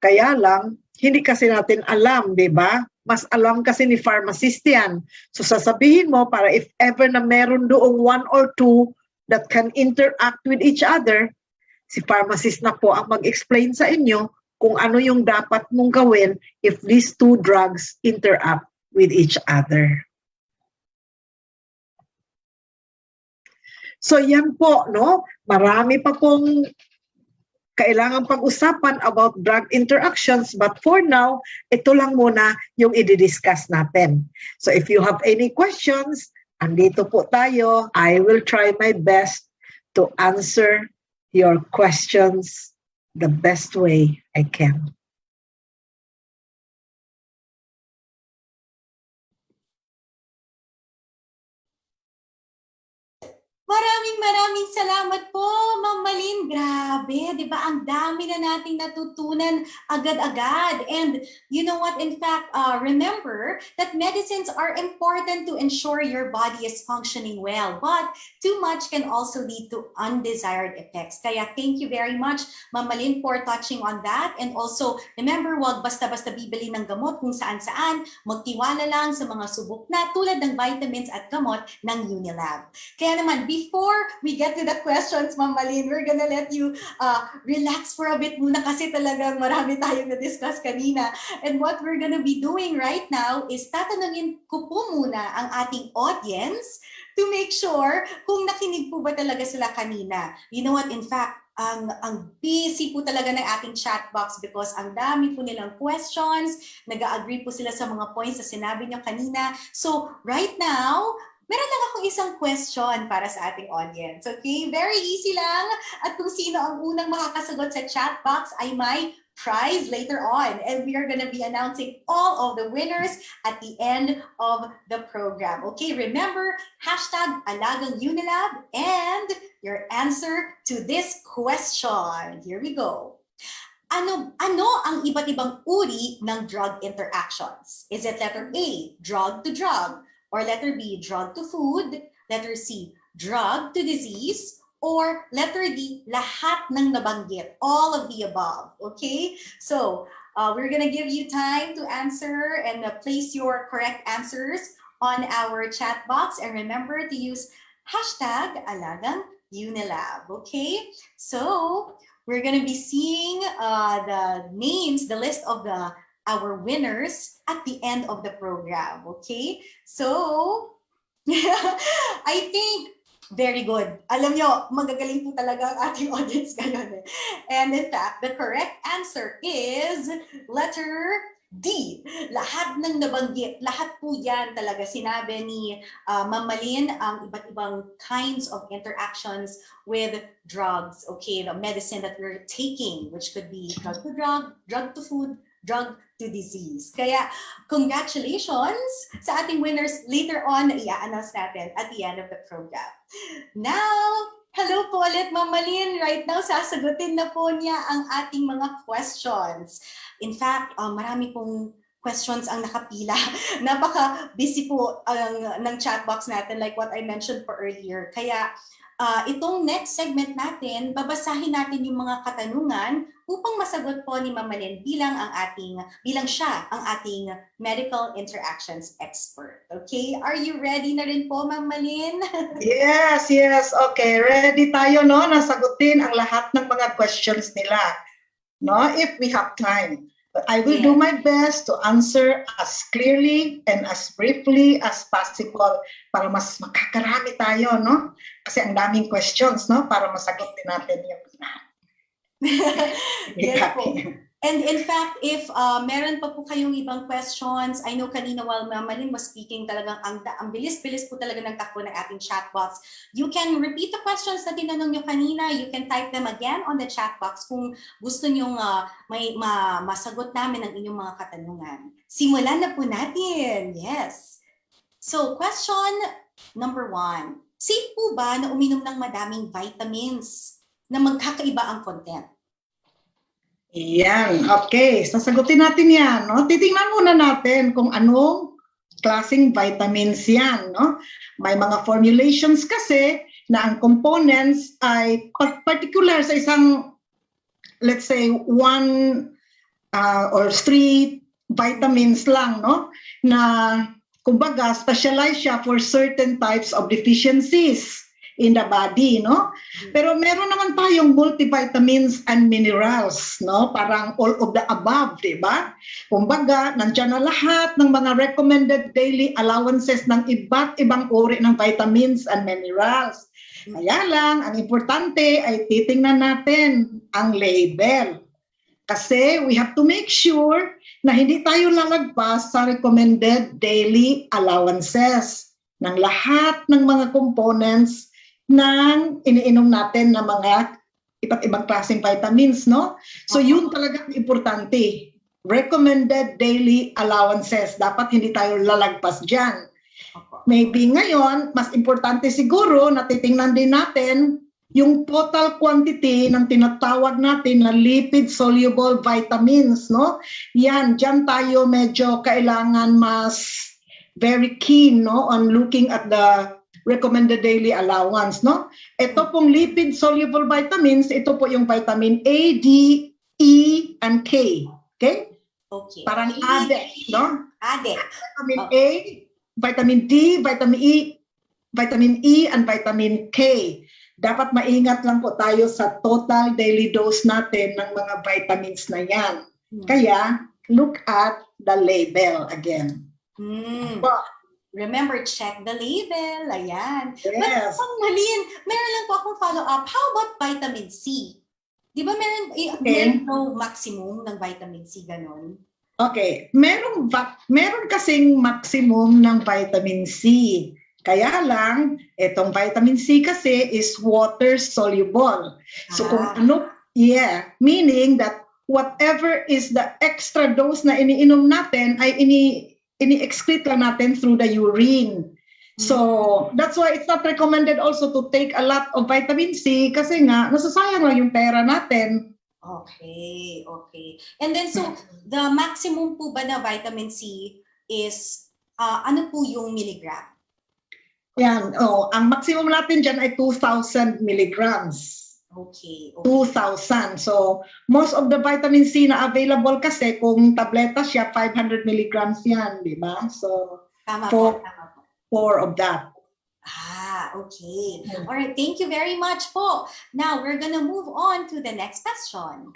Kaya lang, hindi kasi natin alam, di ba? Mas alam kasi ni pharmacist yan. So sasabihin mo para if ever na meron doong one or two that can interact with each other, si pharmacist na po ang mag-explain sa inyo kung ano yung dapat mong gawin if these two drugs interact with each other. So yan po, no? Marami pa pong kailangan pag-usapan about drug interactions, but for now, ito lang muna yung i-discuss natin. So if you have any questions, andito po tayo. I will try my best to answer your questions the best way I can. Maraming salamat po, Ma'am Malin. Grabe, di ba? Ang dami na nating natutunan agad-agad. And you know what? In fact, remember that medicines are important to ensure your body is functioning well. But too much can also lead to undesired effects. Kaya thank you very much, Ma'am Malin, for touching on that. And also, remember, wag basta-basta bibili ng gamot kung saan-saan. Magtiwala lang sa mga subok na tulad ng vitamins at gamot ng Unilab. Kaya naman, before we get to the questions, Ma'am Malin, we're gonna let you relax for a bit muna kasi talagang marami tayong na-discuss kanina. And what we're gonna be doing right now is tatanungin ko po muna ang ating audience to make sure kung nakinig po ba talaga sila kanina. You know what, in fact, ang busy po talaga ng ating chat box because ang dami po nilang questions, nag-agree po sila sa mga points na sinabi niyo kanina. So right now, meron lang akong isang question para sa ating audience. Okay? Very easy lang. At kung sino ang unang makakasagot sa chat box ay may prize later on. And we are going to be announcing all of the winners at the end of the program. Okay? Remember, #Alagang Unilab and your answer to this question. Here we go. Ano ang iba't ibang uri ng drug interactions? Is it letter A, drug to drug? Or letter B, drug to food? Letter C, drug to disease? Or letter D, lahat ng nabanggit, all of the above, okay? So, we're gonna give you time to answer and place your correct answers on our chat box. And remember to use #Alagang Unilab, okay? So, we're gonna be seeing the names, the list of our winners at the end of the program, okay? So, I think very good. Alam nyo, magagaling po talaga ang ating audience ngayon. And in fact, the correct answer is letter D. Lahat ng nabanggit, lahat po yan talaga sinabi ni Ma'am Malin, ang iba't ibang kinds of interactions with drugs. Okay, the medicine that we're taking, which could be drug to drug, drug to food, drug to disease. Kaya, congratulations sa ating winners. Later on, i-announce natin at the end of the program. Now, hello po ulit, Ma'am Malin. Right now, sasagutin na po niya ang ating mga questions. In fact, marami pong questions ang nakapila. Napaka-busy po ng chat box natin, like what I mentioned po earlier. Kaya, itong next segment natin, babasahin natin yung mga katanungan upang masagot po ni Ma'am Malin bilang siya ang ating medical interactions expert. Okay? Are you ready na rin po, Ma'am Malin? Yes. Okay, ready tayo, no? Nasagutin ang lahat ng mga questions nila, no? If we have time. But I will do my best to answer as clearly and as briefly as possible para mas makakarami tayo, no? Kasi ang daming questions, no? Para masagot din natin yung lahat. Yes po. And in fact, if meron pa po kayong ibang questions, I know kanina while Ma'am Malin was speaking, talagang ang bilis-bilis po talaga ng takbo ng ating chat box. You can repeat the questions na tinanong nyo kanina. You can type them again on the chat box kung gusto nyo masagot namin ang inyong mga katanungan. Simulan na po natin. Yes. So, question number 1. Safe po ba na uminom ng madaming vitamins na magkakaiba ang content? Yan, okay. Sasagutin natin yan, no? Titingnan muna natin kung anong klaseng vitamins yan, no? May mga formulations kasi na ang components ay particular sa isang, let's say, 1 or 3 vitamins lang, no? Na, kumbaga, specialize siya for certain types of deficiencies in the body, no? Pero meron naman tayong multivitamins and minerals, no? Parang all of the above, di ba? Kumbaga, nandiyan na lahat ng mga recommended daily allowances ng iba't ibang uri ng vitamins and minerals. Kaya lang, ang importante ay titingnan natin ang label. Kasi we have to make sure na hindi tayo lalagpas sa recommended daily allowances ng lahat ng mga components ng iniinom natin na mga iba't ibang klaseng vitamins, no? So yun talaga ang importante. Recommended daily allowances. Dapat hindi tayo lalagpas dyan. Maybe ngayon, mas importante siguro na titingnan din natin yung total quantity ng tinatawag natin na lipid-soluble vitamins, no? Yan, dyan tayo medyo kailangan mas very keen, no, on looking at the recommended daily allowance, no? Ito pong lipid-soluble vitamins, ito po yung vitamin A, D, E, and K. Okay? Okay. Parang ADEC, no? ADEC. Vitamin A, vitamin D, vitamin E, and vitamin K. dapat maingat lang po tayo sa total daily dose natin ng mga vitamins na yan. Kaya, look at the label again. Remember, check the label. Ayan. Yes. But, Malin, meron lang po akong follow-up. How about vitamin C? Di ba meron no maximum ng vitamin C, ganon? Okay. Meron kasing maximum ng vitamin C. Kaya lang, itong vitamin C kasi is water soluble. So meaning that whatever is the extra dose na iniinom natin ay ini-excrete lang natin through the urine. So, that's why it's not recommended also to take a lot of vitamin C kasi nga, nasasayang lang yung pera natin. Okay. And then, so, the maximum po ba na vitamin C is, ano po yung milligram? Yan, ang maximum natin dyan ay 2,000 milligrams. Okay. 2,000. So, most of the vitamin C na available kasi, kung tableta siya, 500 milligrams yan, di ba? So, Tama po. 4 of that. Okay. All right. Thank you very much po. Now, we're gonna move on to the next question.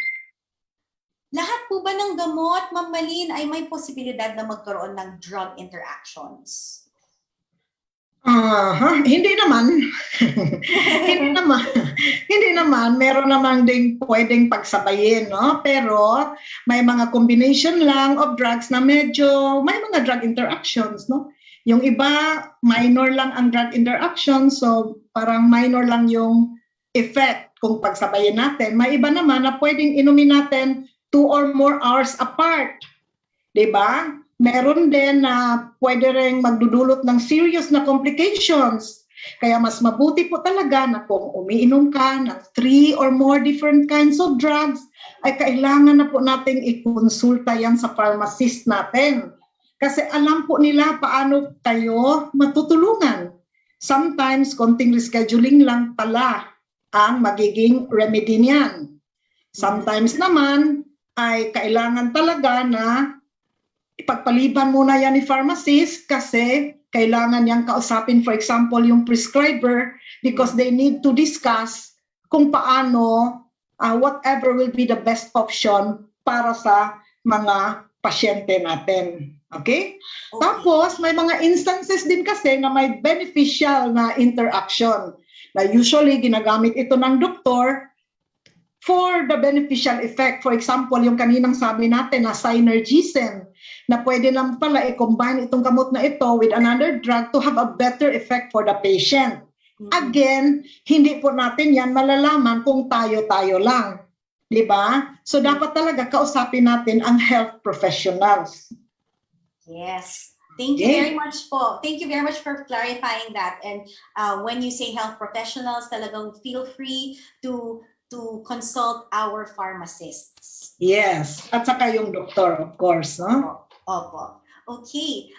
Lahat po ba ng gamot, Ma'am Malin, ay may posibilidad na magkaroon ng drug interactions? Hindi naman. Hindi naman. Meron naman ding pwedeng pagsabayin, no? Pero may mga combination lang of drugs na medyo may mga drug interactions, no? Yung iba, minor lang ang drug interaction, so parang minor lang yung effect kung pagsabayin natin. May iba naman na pwedeng inumin natin 2 or more hours apart. Diba? Meron din na pwede rin magdudulot ng serious na complications. Kaya mas mabuti po talaga na kung umiinom ka ng 3 or more different kinds of drugs, ay kailangan na po nating ikonsulta yan sa pharmacist natin. Kasi alam po nila paano tayo matutulungan. Sometimes, konting rescheduling lang pala ang magiging remedy niyan. Sometimes naman, ay kailangan talaga na ipagpaliban muna yan ni pharmacist kasi kailangan niyang kausapin, for example, yung prescriber because they need to discuss kung paano, whatever will be the best option para sa mga pasyente natin. Okay? Tapos, may mga instances din kasi na may beneficial na interaction na usually ginagamit ito ng doktor for the beneficial effect. For example, yung kaninang sabi natin na synergism, na pwede lang pala i-combine itong gamot na ito with another drug to have a better effect for the patient. Again, hindi po natin yan malalaman kung tayo-tayo lang. Diba? So, dapat talaga kausapin natin ang health professionals. Yes. Thank you very much po. Thank you very much for clarifying that. And when you say health professionals, talagang feel free to consult our pharmacists. Yes. At saka yung doktor, of course. No? Opo. Okay.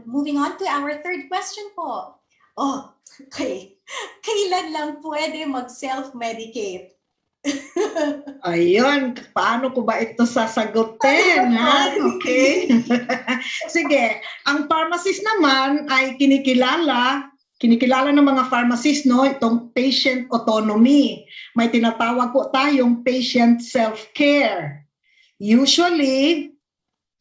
Moving on to our third question po. Okay. Kailan lang pwede mag-self-medicate? Ayun, paano ko ba ito sasagutin? Ha? Okay. Sige, ang pharmacist naman ay kinikilala ng mga pharmacist, no, itong patient autonomy. May tinatawag po tayong patient self-care. Usually,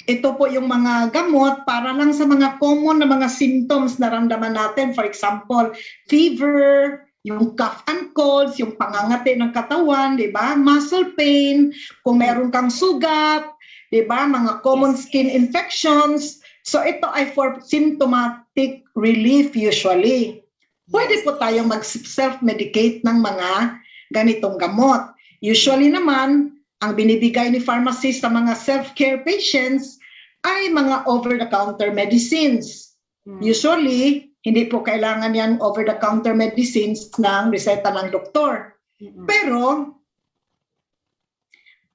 ito po yung mga gamot para lang sa mga common na mga symptoms na ramdaman natin. For example, fever, yung cough and colds, yung pangangati ng katawan, di ba? Muscle pain, kung meron kang sugat, di ba? Mga common skin infections. So ito ay for symptomatic relief usually. Pwede po tayong mag-self-medicate ng mga ganitong gamot. Usually naman, ang binibigay ni pharmacist sa mga self-care patients ay mga over-the-counter medicines. Usually, hindi po kailangan yan over-the-counter medicines ng reseta ng doktor. Pero,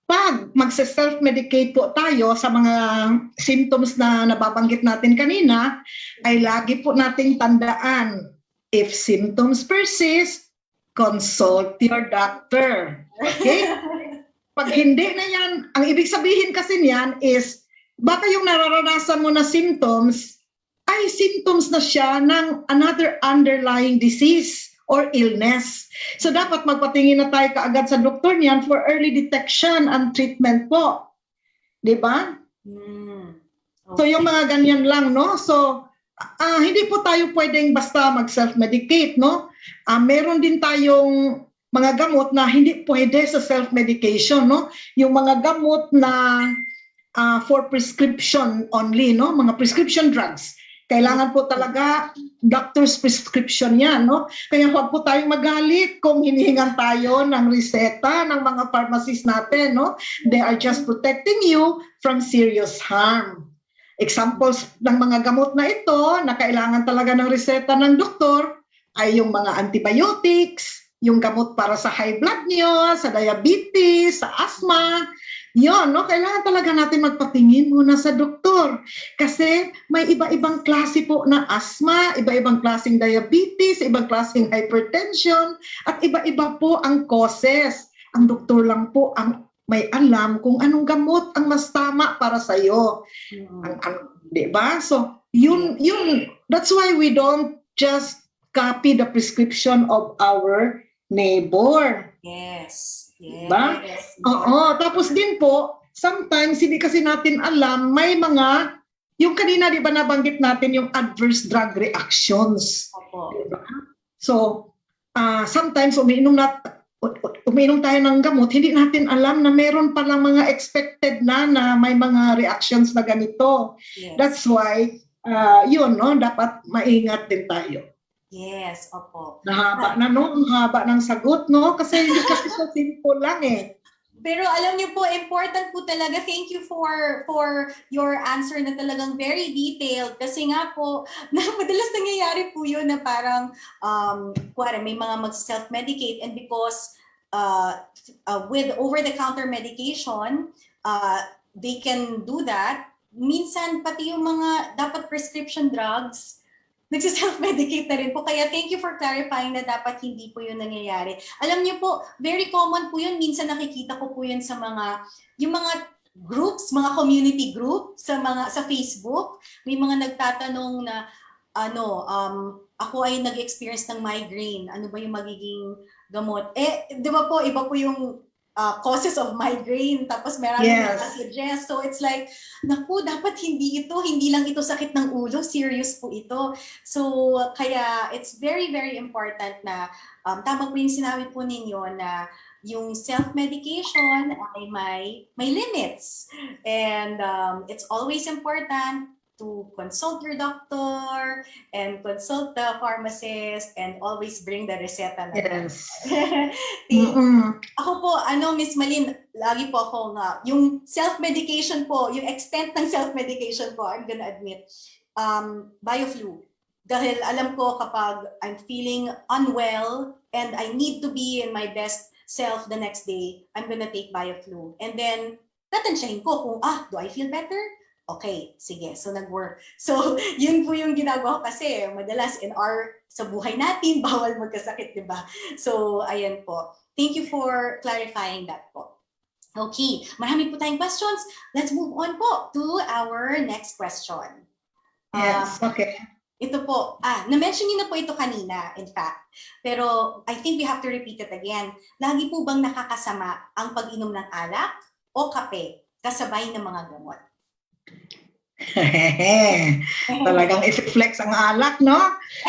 pag magsa-self-medicate po tayo sa mga symptoms na nababanggit natin kanina, ay lagi po nating tandaan, if symptoms persist, consult your doctor. Okay? Pag hindi na yan, ang ibig sabihin kasi niyan is, baka yung nararanasan mo na symptoms, ay symptoms na siya ng another underlying disease or illness. So dapat magpatingin na tayo kaagad sa doktor niyan for early detection and treatment po. 'Di ba? So yung mga ganyan lang, no? So hindi po tayo pwedeng basta mag-self-medicate, no? Meron din tayong mga gamot na hindi pwede sa self-medication, no? Yung mga gamot na for prescription only, no? Mga prescription drugs. Kailangan po talaga doctor's prescription yan, no? Kaya huwag po tayong magalit kung hinihingan tayo ng reseta ng mga pharmacist natin, no? They are just protecting you from serious harm. Examples ng mga gamot na ito na kailangan talaga ng reseta ng doktor ay yung mga antibiotics, yung gamot para sa high blood nyo, sa diabetes, sa asthma. Yun, no? Kailangan talaga natin magpatingin muna sa doktor. Kasi may iba-ibang klase po na asthma, iba-ibang klaseng diabetes, ibang klaseng hypertension, at iba-iba po ang causes. Ang doktor lang po ang may alam kung anong gamot ang mas tama para sa iyo. Diba? So, that's why we don't just copy the prescription of our neighbor. Yes. Diba? Oo. Tapos din po, sometimes hindi kasi natin alam, may mga, yung kanina di ba nabanggit natin yung adverse drug reactions. Diba? So, sometimes umiinom tayo ng gamot, hindi natin alam na meron palang mga expected na may mga reactions na ganito. Yes. That's why, yun, no, dapat maingat din tayo. Yes, opo. Nahaba na, no? Ang haba ng sagot, no? Kasi hindi kasi so simple lang eh. Pero alam niyo po, important po talaga. Thank you for your answer na talagang very detailed. Kasi nga po, madalas nangyayari po yun na parang may mga mag-self-medicate, and because with over-the-counter medication, they can do that. Minsan, pati yung mga dapat prescription drugs, nagsiself-medicate na rin po. Kaya thank you for clarifying na dapat hindi po yun nangyayari. Alam niyo po, very common po yun. Minsan nakikita ko po yun sa yung mga groups, mga community group sa Facebook. May mga nagtatanong na ako ay nag-experience ng migraine. Ano ba yung magiging gamot? Di ba po, iba po yung causes of migraine, tapos meron suggest. So it's like, naku, dapat hindi lang ito sakit ng ulo, serious po ito. So kaya it's very, very important na tama po yung sinabi po ninyo na yung self-medication ay may limits. And it's always important to consult your doctor and consult the pharmacist and always bring the reseta na. Yes. Ako po, Miss Malin, lagi po ako yung self-medication po, yung extent ng self-medication po, I'm gonna admit, BioFlu. Dahil alam ko kapag I'm feeling unwell and I need to be in my best self the next day, I'm gonna take BioFlu. And then, tatansyahin ko kung, do I feel better? Okay, sige. So, nag-work. So, yun po yung ginagawa ko kasi madalas sa buhay natin, bawal magkasakit, di ba? So, ayan po. Thank you for clarifying that po. Okay, marami po tayong questions. Let's move on po to our next question. Yes, okay. Ito po, na-mention niyo na po ito kanina, in fact. Pero I think we have to repeat it again. Lagi po bang nakakasama ang pag-inom ng alak o kape kasabay ng mga gamot? Talagang i-flex ang alak, no?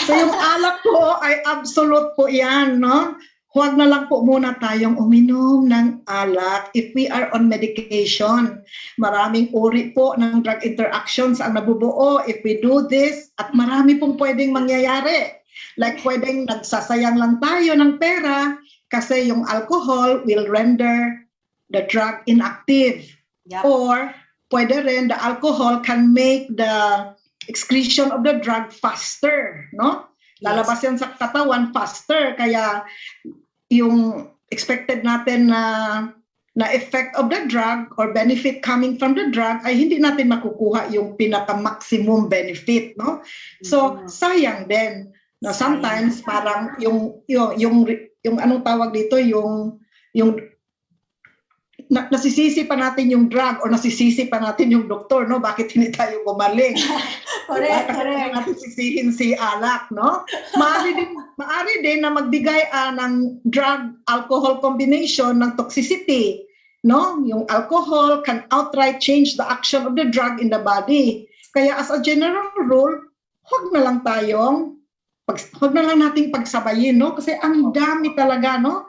So yung alak po ay absolute po yan, no? Huwag na lang po muna tayong uminom ng alak if we are on medication. Maraming uri po ng drug interactions ang nabubuo if we do this, at marami pong pwedeng mangyayari. Like pwedeng nagsasayang lang tayo ng pera kasi yung alcohol will render the drug inactive. Yep. Or pwede rin the alcohol can make the excretion of the drug faster, no? Lalabas yan sa katawan faster, kaya yung expected natin na effect of the drug or benefit coming from the drug ay hindi natin makukuha yung pinaka-maximum benefit, no? So sayang din. No, sometimes parang yung anong tawag dito, yung nasisisi pa natin yung drug or nasisisi pa natin yung doktor, no? Bakit hindi tayo gumaling? Correct, Kasi correct. natin sisihin si alak, no? Maari din na magbigay ng drug-alcohol combination ng toxicity, no? Yung alcohol can outright change the action of the drug in the body. Kaya as a general rule, huwag na lang nating pagsabayin, no? Kasi ang dami talaga, no?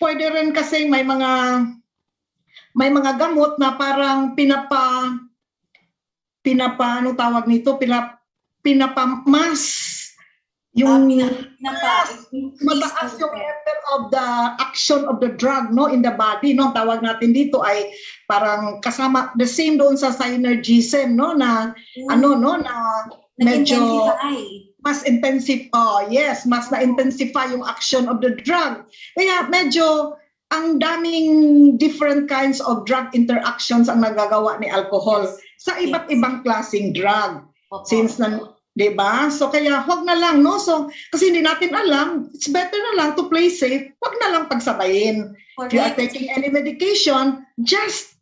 Pwede rin kasi may mga gamot na parang ano tawag nito, pinapamas yung mataas yung level of the action of the drug, no, in the body, no. Tawag natin dito ay parang kasama the same doon sa synergism, no, na ano, no, na medyo mas na-intensify yung action of the drug. Kaya medyo ang daming different kinds of drug interactions ang nagagawa ni alcohol sa iba't ibang klaseng drug. Since di ba? So kaya huwag na lang, no? So kasi hindi natin alam, it's better na lang to play safe, huwag na lang pagsabayin. If you are taking any medication, just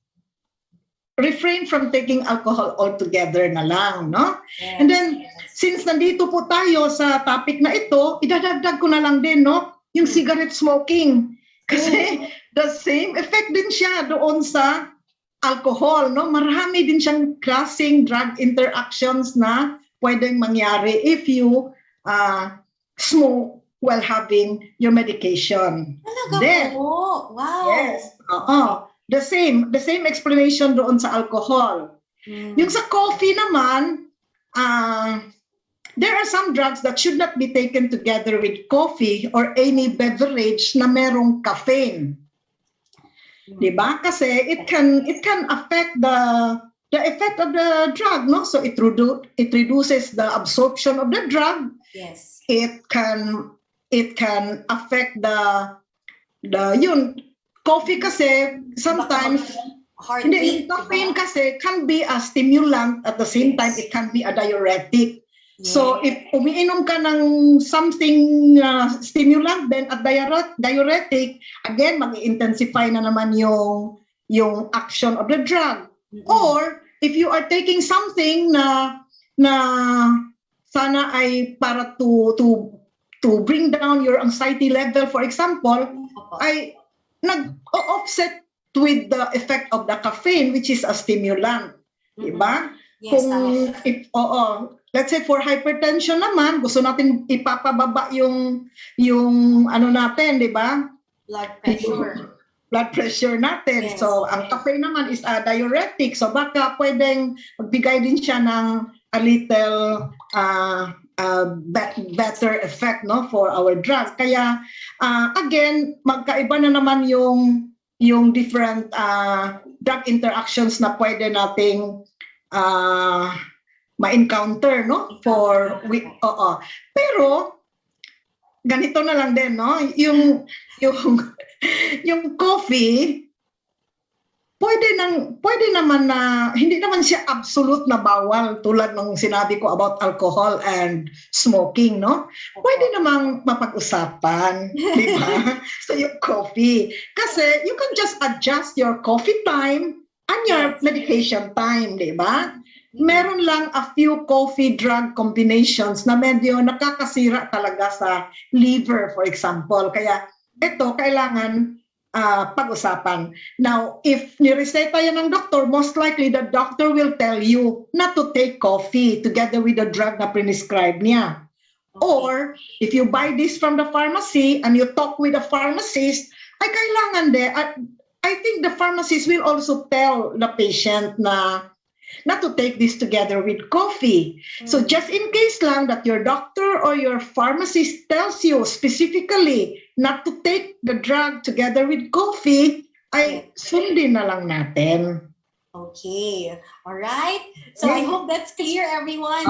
refrain from taking alcohol altogether na lang, no? And then, since nandito po tayo sa topic na ito, idadagdag ko na lang din, no? Yung cigarette smoking. Kasi the same effect din siya doon sa alcohol, no? Marami din siyang klaseng drug interactions na pwedeng mangyari if you smoke while having your medication. Talaga po? Wow! Yes, The same explanation doon sa alcohol. Yung sa coffee naman, there are some drugs that should not be taken together with coffee or any beverage na merong caffeine. Diba? Kasi it can affect the effect of the drug, no? So it reduces the absorption of the drug. Yes. It can affect the coffee kasi sometimes hindi, caffeine kasi can be a stimulant at the same time it can be a diuretic. Yes. So if umiinom ka ng something stimulant then at diuretic, again mag-intensify na naman yung action of the drug. Or if you are taking something na sana ay para to bring down your anxiety level, for example, ay nag-offset with the effect of the caffeine, which is a stimulant. Diba? Yes, let's say for hypertension naman, gusto natin ipapababa yung ano natin, diba? Blood pressure natin. Yes. So, ang caffeine naman is a diuretic. So, baka pwedeng magbigay din siya ng a little better effect, no, for our drug. Kaya again, magkaiba na naman yung different drug interactions na pwede nating ma-encounter, no, pero ganito na lang din, no, yung coffee pwede naman na hindi naman siya absolute na bawal tulad ng sinabi ko about alcohol and smoking, no? Pwede namang mapag-usapan, di ba? So yung coffee. Kasi you can just adjust your coffee time and your medication time, di ba? Meron lang a few coffee drug combinations na medyo nakakasira talaga sa liver, for example. Kaya ito, kailangan pag-usapan. Now, if nireseta yan ng doctor, most likely the doctor will tell you not to take coffee together with the drug na prescribe niya. Okay. Or, if you buy this from the pharmacy and you talk with the pharmacist, ay kailangan I think the pharmacist will also tell the patient na not to take this together with coffee. So just in case lang that your doctor or your pharmacist tells you specifically not to take the drug together with coffee, ay sundin na lang natin. Okay. All right. So I hope that's clear, everyone.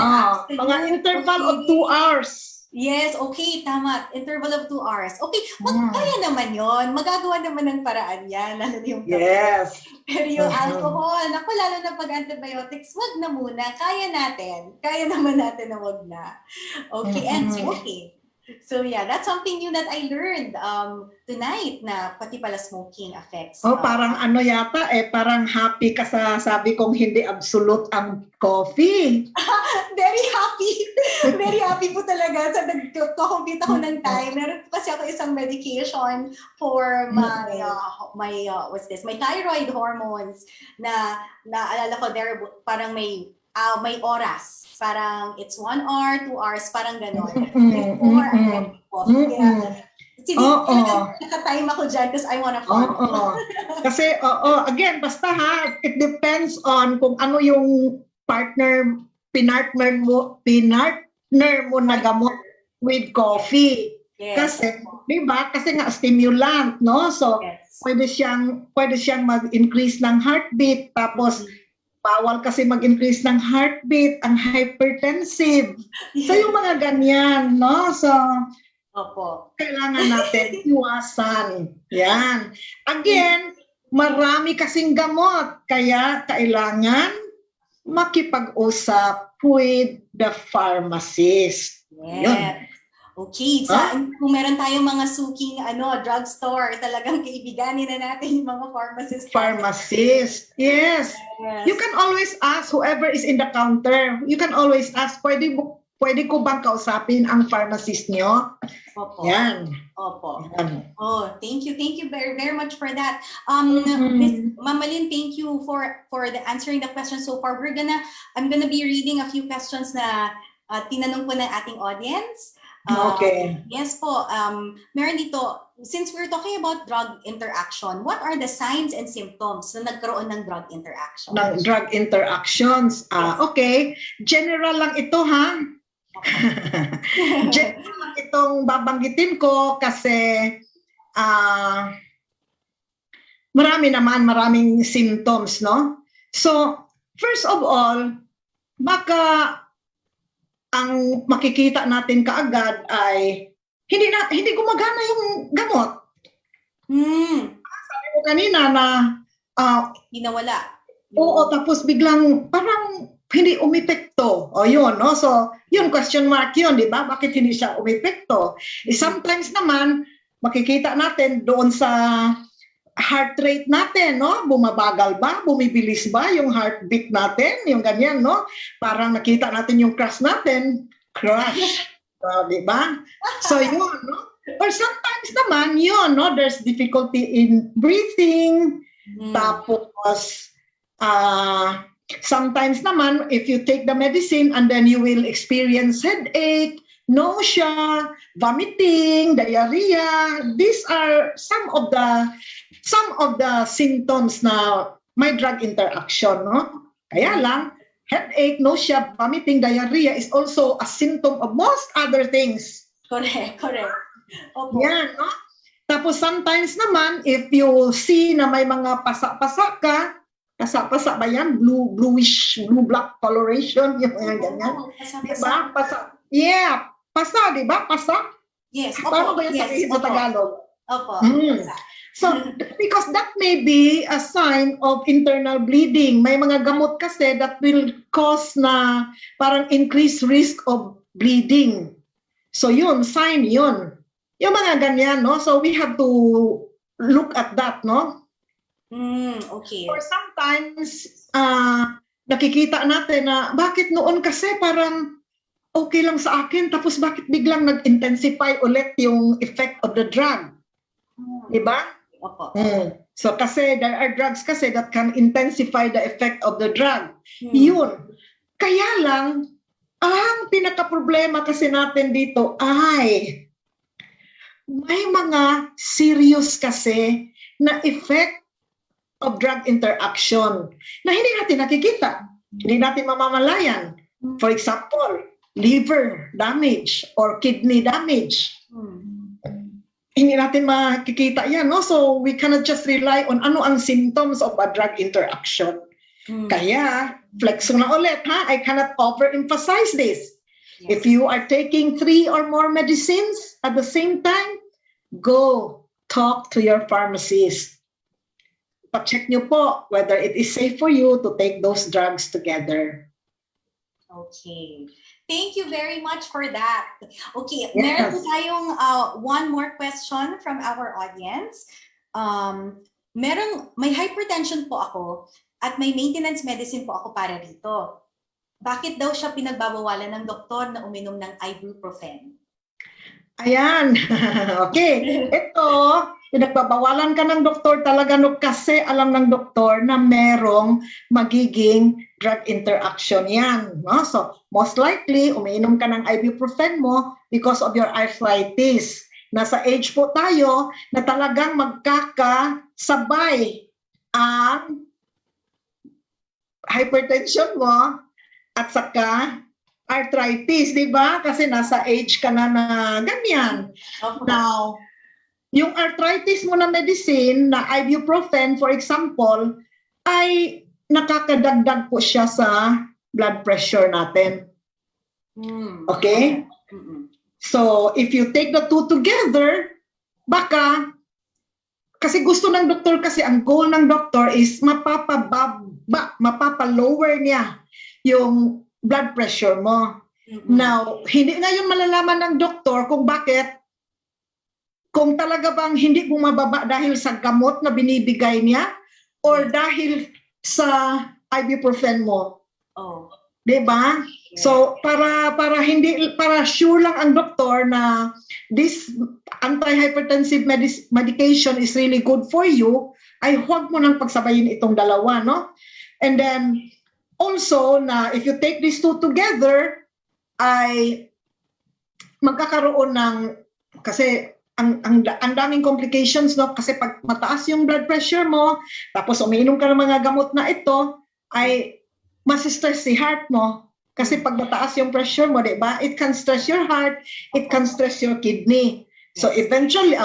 Mga interval of 2 hours. Yes, okay, tama. Interval of 2 hours. Okay, kaya naman yon. Magagawa naman ng paraan yan. Lalo yung yes. Pero yung alcohol, naku, lalo na pag antibiotics, wag na muna. Kaya natin. Kaya naman natin na wag na. Okay, and smoking. So yeah, that's something new that I learned tonight na pati pala smoking affects. Oh, parang ano yata parang happy ka sa sabi kong hindi absolute ang coffee. Very happy. Very happy po talaga sa nagko-compute ako ng time. Meron po kasi ako isang medication for my my thyroid hormones na naalala ko there parang may oras. Parang it's 1 hour, 2 hours, parang gano'n. Before I'm coffee. Naka-time ako dyan because I wanna fun. Kasi, again, basta it depends on kung ano yung pinartner mo na gamot with coffee. Yes. Kasi, di ba? Kasi nga stimulant, no? So, pwede siyang mag-increase ng heartbeat, tapos bawal kasi mag-increase ng heartbeat, ang hypertensive. So, yung mga ganyan, no? So, kailangan natin iwasan. Yan. Again, marami kasing gamot, kaya kailangan makipag-usap with the pharmacist. Yeah. Okay, kung meron tayong mga suking drugstore, talagang kaibiganin na natin yung mga pharmacist. Pharmacist, yes. You can always ask whoever is in the counter. You can always ask, pwede ko bang kausapin ang pharmacist nyo? Opo. Yan. Opo. Yan. Oh, thank you very, very much for that. Miss Mamalyn, thank you for answering the question so far. I'm gonna be reading a few questions na tinanong po ng ating audience. Okay. Yes po. Meron dito, since we're talking about drug interaction, what are the signs and symptoms na nagkaroon ng drug interaction? Ng drug interactions. Okay. General lang ito, ha? General lang itong babanggitin ko kasi maraming symptoms, no? So, first of all, baka ang makikita natin kaagad ay hindi gumagana yung gamot. Sabi mo kanina na nawala. Oo, tapos biglang parang hindi umepekto. O yun, no? So, yun, question mark yun, di ba? Bakit hindi siya umepekto? Sometimes naman, makikita natin doon sa heart rate natin, no? Bumabagal ba? Bumibilis ba yung heartbeat natin? Yung ganyan, no? Parang nakita natin yung crush natin. Crush. Di ba? So, yun, no? Or sometimes naman, yun, no? There's difficulty in breathing. Tapos, sometimes naman, if you take the medicine and then you will experience headache, nausea, vomiting, diarrhea. These are some of the symptoms na may drug interaction, no? Kaya lang, headache, nausea, vomiting, diarrhea is also a symptom of most other things. Correct. Opo. Yan, no? Tapos sometimes naman, if you see na may mga pasa-pasa ka, pasa-pasa ba yan? Blue-black coloration, yung ganyan. Diba? Pasa. Yeah, pasa, diba? Pasa? Yes. Paano ba yung sabihin sa Tagalog? Opo. So, because that may be a sign of internal bleeding. May mga gamot kasi that will cause na parang increased risk of bleeding. So yun, sign yun. Yung mga ganyan, no? So we have to look at that, no? Okay. Or sometimes, nakikita natin na bakit noon kasi parang okay lang sa akin, tapos bakit biglang nag-intensify ulit yung effect of the drug? Diba? Opo. So kasi there are drugs kasi that can intensify the effect of the drug. Yun. Kaya lang, ang pinaka-problema kasi natin dito ay may mga serious kasi na effect of drug interaction na hindi natin nakikita, hindi natin mamamalayan. For example, liver damage or kidney damage. Hindi natin makikita yan, no? So we cannot just rely on ano ang symptoms of a drug interaction. Kaya, flex ko na ulit, ha? I cannot overemphasize this. Yes. If you are taking 3 or more medicines at the same time, go talk to your pharmacist. Pa-check nyo po whether it is safe for you to take those drugs together. Okay. Thank you very much for that. Okay, Yes. meron po tayong one more question from our audience. May hypertension po ako at may maintenance medicine po ako para dito. Bakit daw siya pinagbabawalan ng doktor na uminom ng ibuprofen? Ayan. Okay. Ito, pinagbabawalan ka ng doktor talaga no, kasi alam ng doktor na merong magiging drug interaction yan. No? So, most likely, umiinom ka ng ibuprofen mo because of your arthritis. Nasa age po tayo na talagang magkakasabay ang hypertension mo at saka arthritis, di ba? Kasi nasa age ka na ganyan. Now, yung arthritis mo na medicine, na ibuprofen, for example, ay nakakadagdag po siya sa blood pressure natin. Okay? So, if you take the two together, baka, kasi gusto ng doktor, kasi ang goal ng doktor is mapapa-lower niya yung blood pressure mo. Now, hindi ngayon malalaman ng doktor kung bakit, kung talaga bang hindi bumababa dahil sa gamot na binibigay niya or dahil sa ibuprofen mo. Oh. 'Di ba? Yeah. So para sure lang ang doktor na this antihypertensive medication is really good for you, ay huwag mo nang pagsabayin itong dalawa, no? And then also na if you take these two together, ay magkakaroon ng, kasi ang daming complications, no? Kasi pag mataas yung blood pressure mo, tapos umiinom ka ng mga gamot na ito, ay masistress si heart mo. Kasi pag mataas yung pressure mo, di ba? It can stress your heart, it can stress your kidney. So eventually,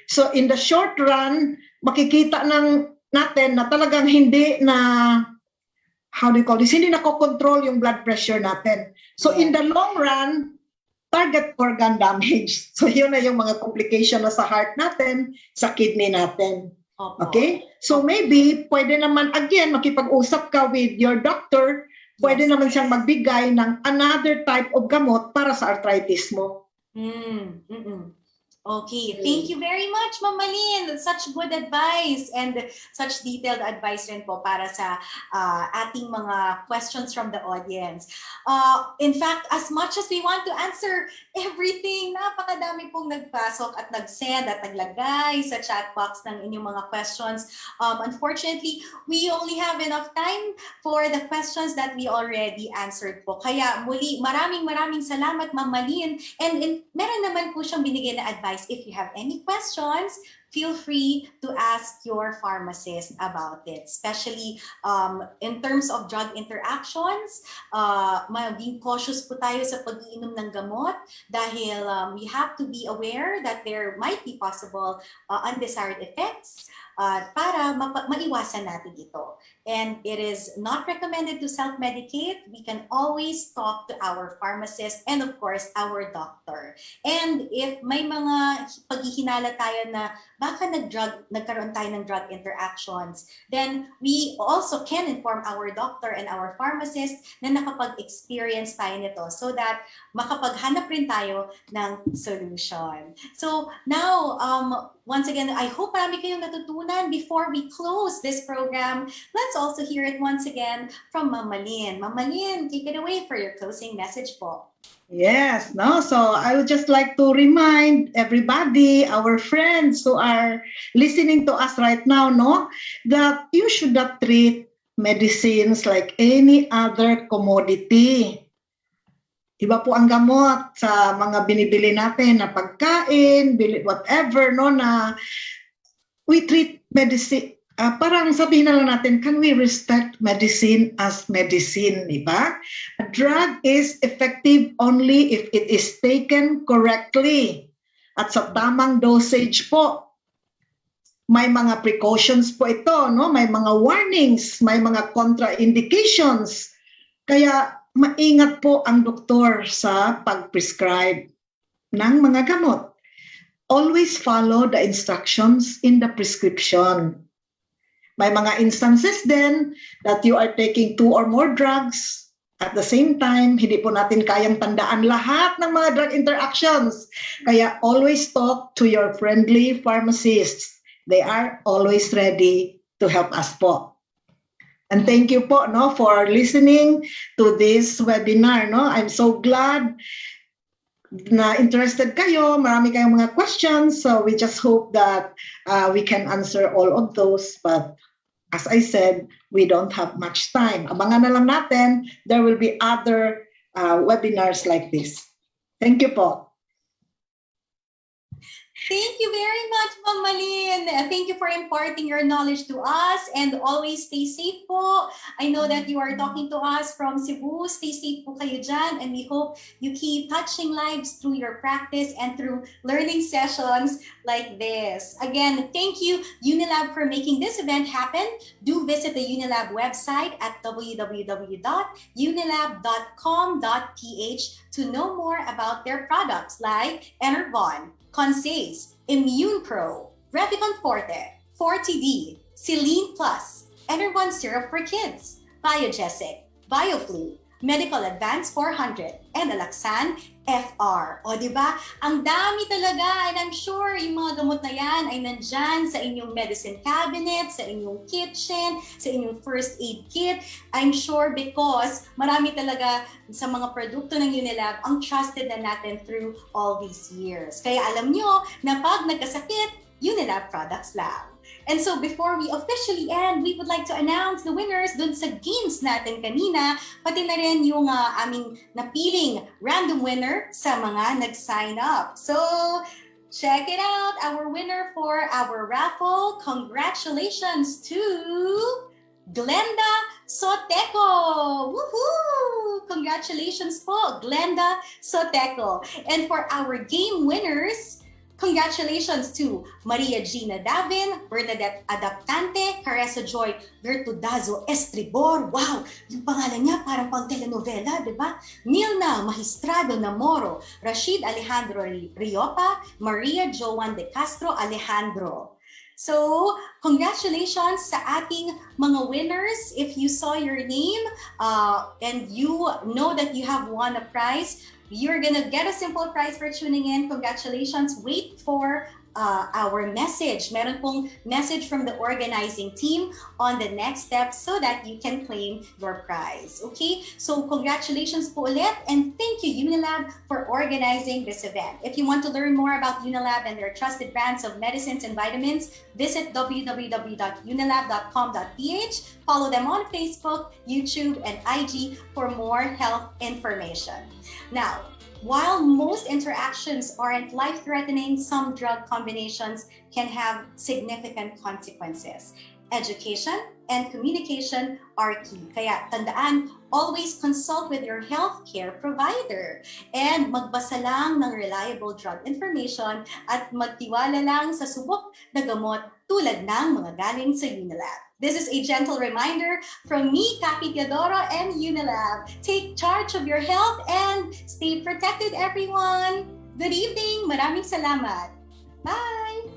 so in the short run, makikita natin na talagang hindi na, how do you call this, hindi nakokontrol yung blood pressure natin. So in the long run, target organ damage. So yun na yung mga complication na sa heart natin, sa kidney natin. Okay? So maybe, pwede naman, again, makipag-usap ka with your doctor, pwede naman siyang magbigay ng another type of gamot para sa arthritis mo. Okay, thank you very much, Ma'am Malin. Such good advice and such detailed advice rin po para sa ating mga questions from the audience. In fact, as much as we want to answer everything, napakadami pong nagpasok at nag-send at naglagay sa chat box ng inyong mga questions. Unfortunately, we only have enough time for the questions that we already answered po. Kaya muli, maraming salamat, Ma'am Malin. And meron naman po siyang binigay na advice. If you have any questions, feel free to ask your pharmacist about it, especially in terms of drug interactions. Maging cautious po tayo sa pag-iinom ng gamot dahil we have to be aware that there might be possible undesired effects para maiwasan natin ito. And it is not recommended to self-medicate. We can always talk to our pharmacist and of course our doctor. And if may mga paghihinala tayo na baka nagkaroon tayo ng drug interactions, then we also can inform our doctor and our pharmacist na nakapag-experience tayo nito so that makapaghanap rin tayo ng solution. So now, once again, I hope marami kayong natutunan. Before we close this program, let's also hear it once again from Ma'am Malin. Ma'am Malin, take it away for your closing message po. Yes, no. So I would just like to remind everybody, our friends who are listening to us right now, no, that you should not treat medicines like any other commodity. Iba po ang gamot sa mga binibili natin na pagkain, whatever, no, na we treat medicine. Parang sabihin na lang natin, can we respect medicine as medicine, di ba? A drug is effective only if it is taken correctly at sa tamang dosage po. May mga precautions po ito, no? May mga warnings, may mga contraindications. Kaya maingat po ang doktor sa pag-prescribe ng mga gamot. Always follow the instructions in the prescription. May mga instances then that you are taking 2 or more drugs At the same time, hindi po natin kayang tandaan lahat ng mga drug interactions. Kaya always talk to your friendly pharmacists. They are always ready to help us po. And thank you po for listening to this webinar. I'm so glad na interested kayo. Marami kayong mga questions. So we just hope that we can answer all of those. But as I said, we don't have much time. Abangan na lang natin. There will be other webinars like this. Thank you po. Thank you very much, Ma'am Malin. Thank you for imparting your knowledge to us, and always stay safe po. I know that you are talking to us from Cebu. Stay safe po kayo dyan, and we hope you keep touching lives through your practice and through learning sessions like this. Again, thank you, Unilab, for making this event happen. Do visit the Unilab website at www.unilab.com.ph to know more about their products like Enervon, Consace, Immune Pro, Revicon Forte, Forte-D, Celine Plus, Enervon Syrup for Kids, Biogesic, BioFlu, Medical Advance 400, and Alaxan FR. O diba? Ang dami talaga, and I'm sure yung mga gamot na yan ay nandyan sa inyong medicine cabinet, sa inyong kitchen, sa inyong first aid kit. I'm sure because marami talaga sa mga produkto ng Unilab ang trusted na natin through all these years. Kaya alam nyo na pag nagkasakit, Unilab products lang. And so before we officially end, we would like to announce the winners dun sa games natin kanina, pati na rin yung aming napiling random winner sa mga nag-sign up. So check it out, our winner for our raffle. Congratulations to Glenda Soteco! Woohoo! Congratulations po, Glenda Soteco. And for our game winners, congratulations to Maria Gina Davin, Bernadette Adaptante, Caressa Joy Vertudazo Estribor. Wow! Yung pangalan niya parang pang telenovela, di ba? Milna Magistrado Namoro, Rashid Alejandro Riopa, Maria Joan de Castro Alejandro. So, congratulations sa ating mga winners. If you saw your name and you know that you have won a prize, you're gonna get a simple prize for tuning in. Congratulations. Wait for our message. Meron pong message from the organizing team on the next step so that you can claim your prize. Okay? So congratulations po ulit, and thank you Unilab for organizing this event. If you want to learn more about Unilab and their trusted brands of medicines and vitamins, visit www.unilab.com.ph. Follow them on Facebook, YouTube, and IG for more health information. Now, while most interactions aren't life-threatening, some drug combinations can have significant consequences. Education and communication are key. Kaya tandaan, always consult with your healthcare provider and magbasa lang ng reliable drug information at magtiwala lang sa subok na gamot tulad ng mga galing sa Unilab. This is a gentle reminder from me, Kapi Teodoro, and Unilab. Take charge of your health and stay protected, everyone. Good evening. Maraming salamat. Bye.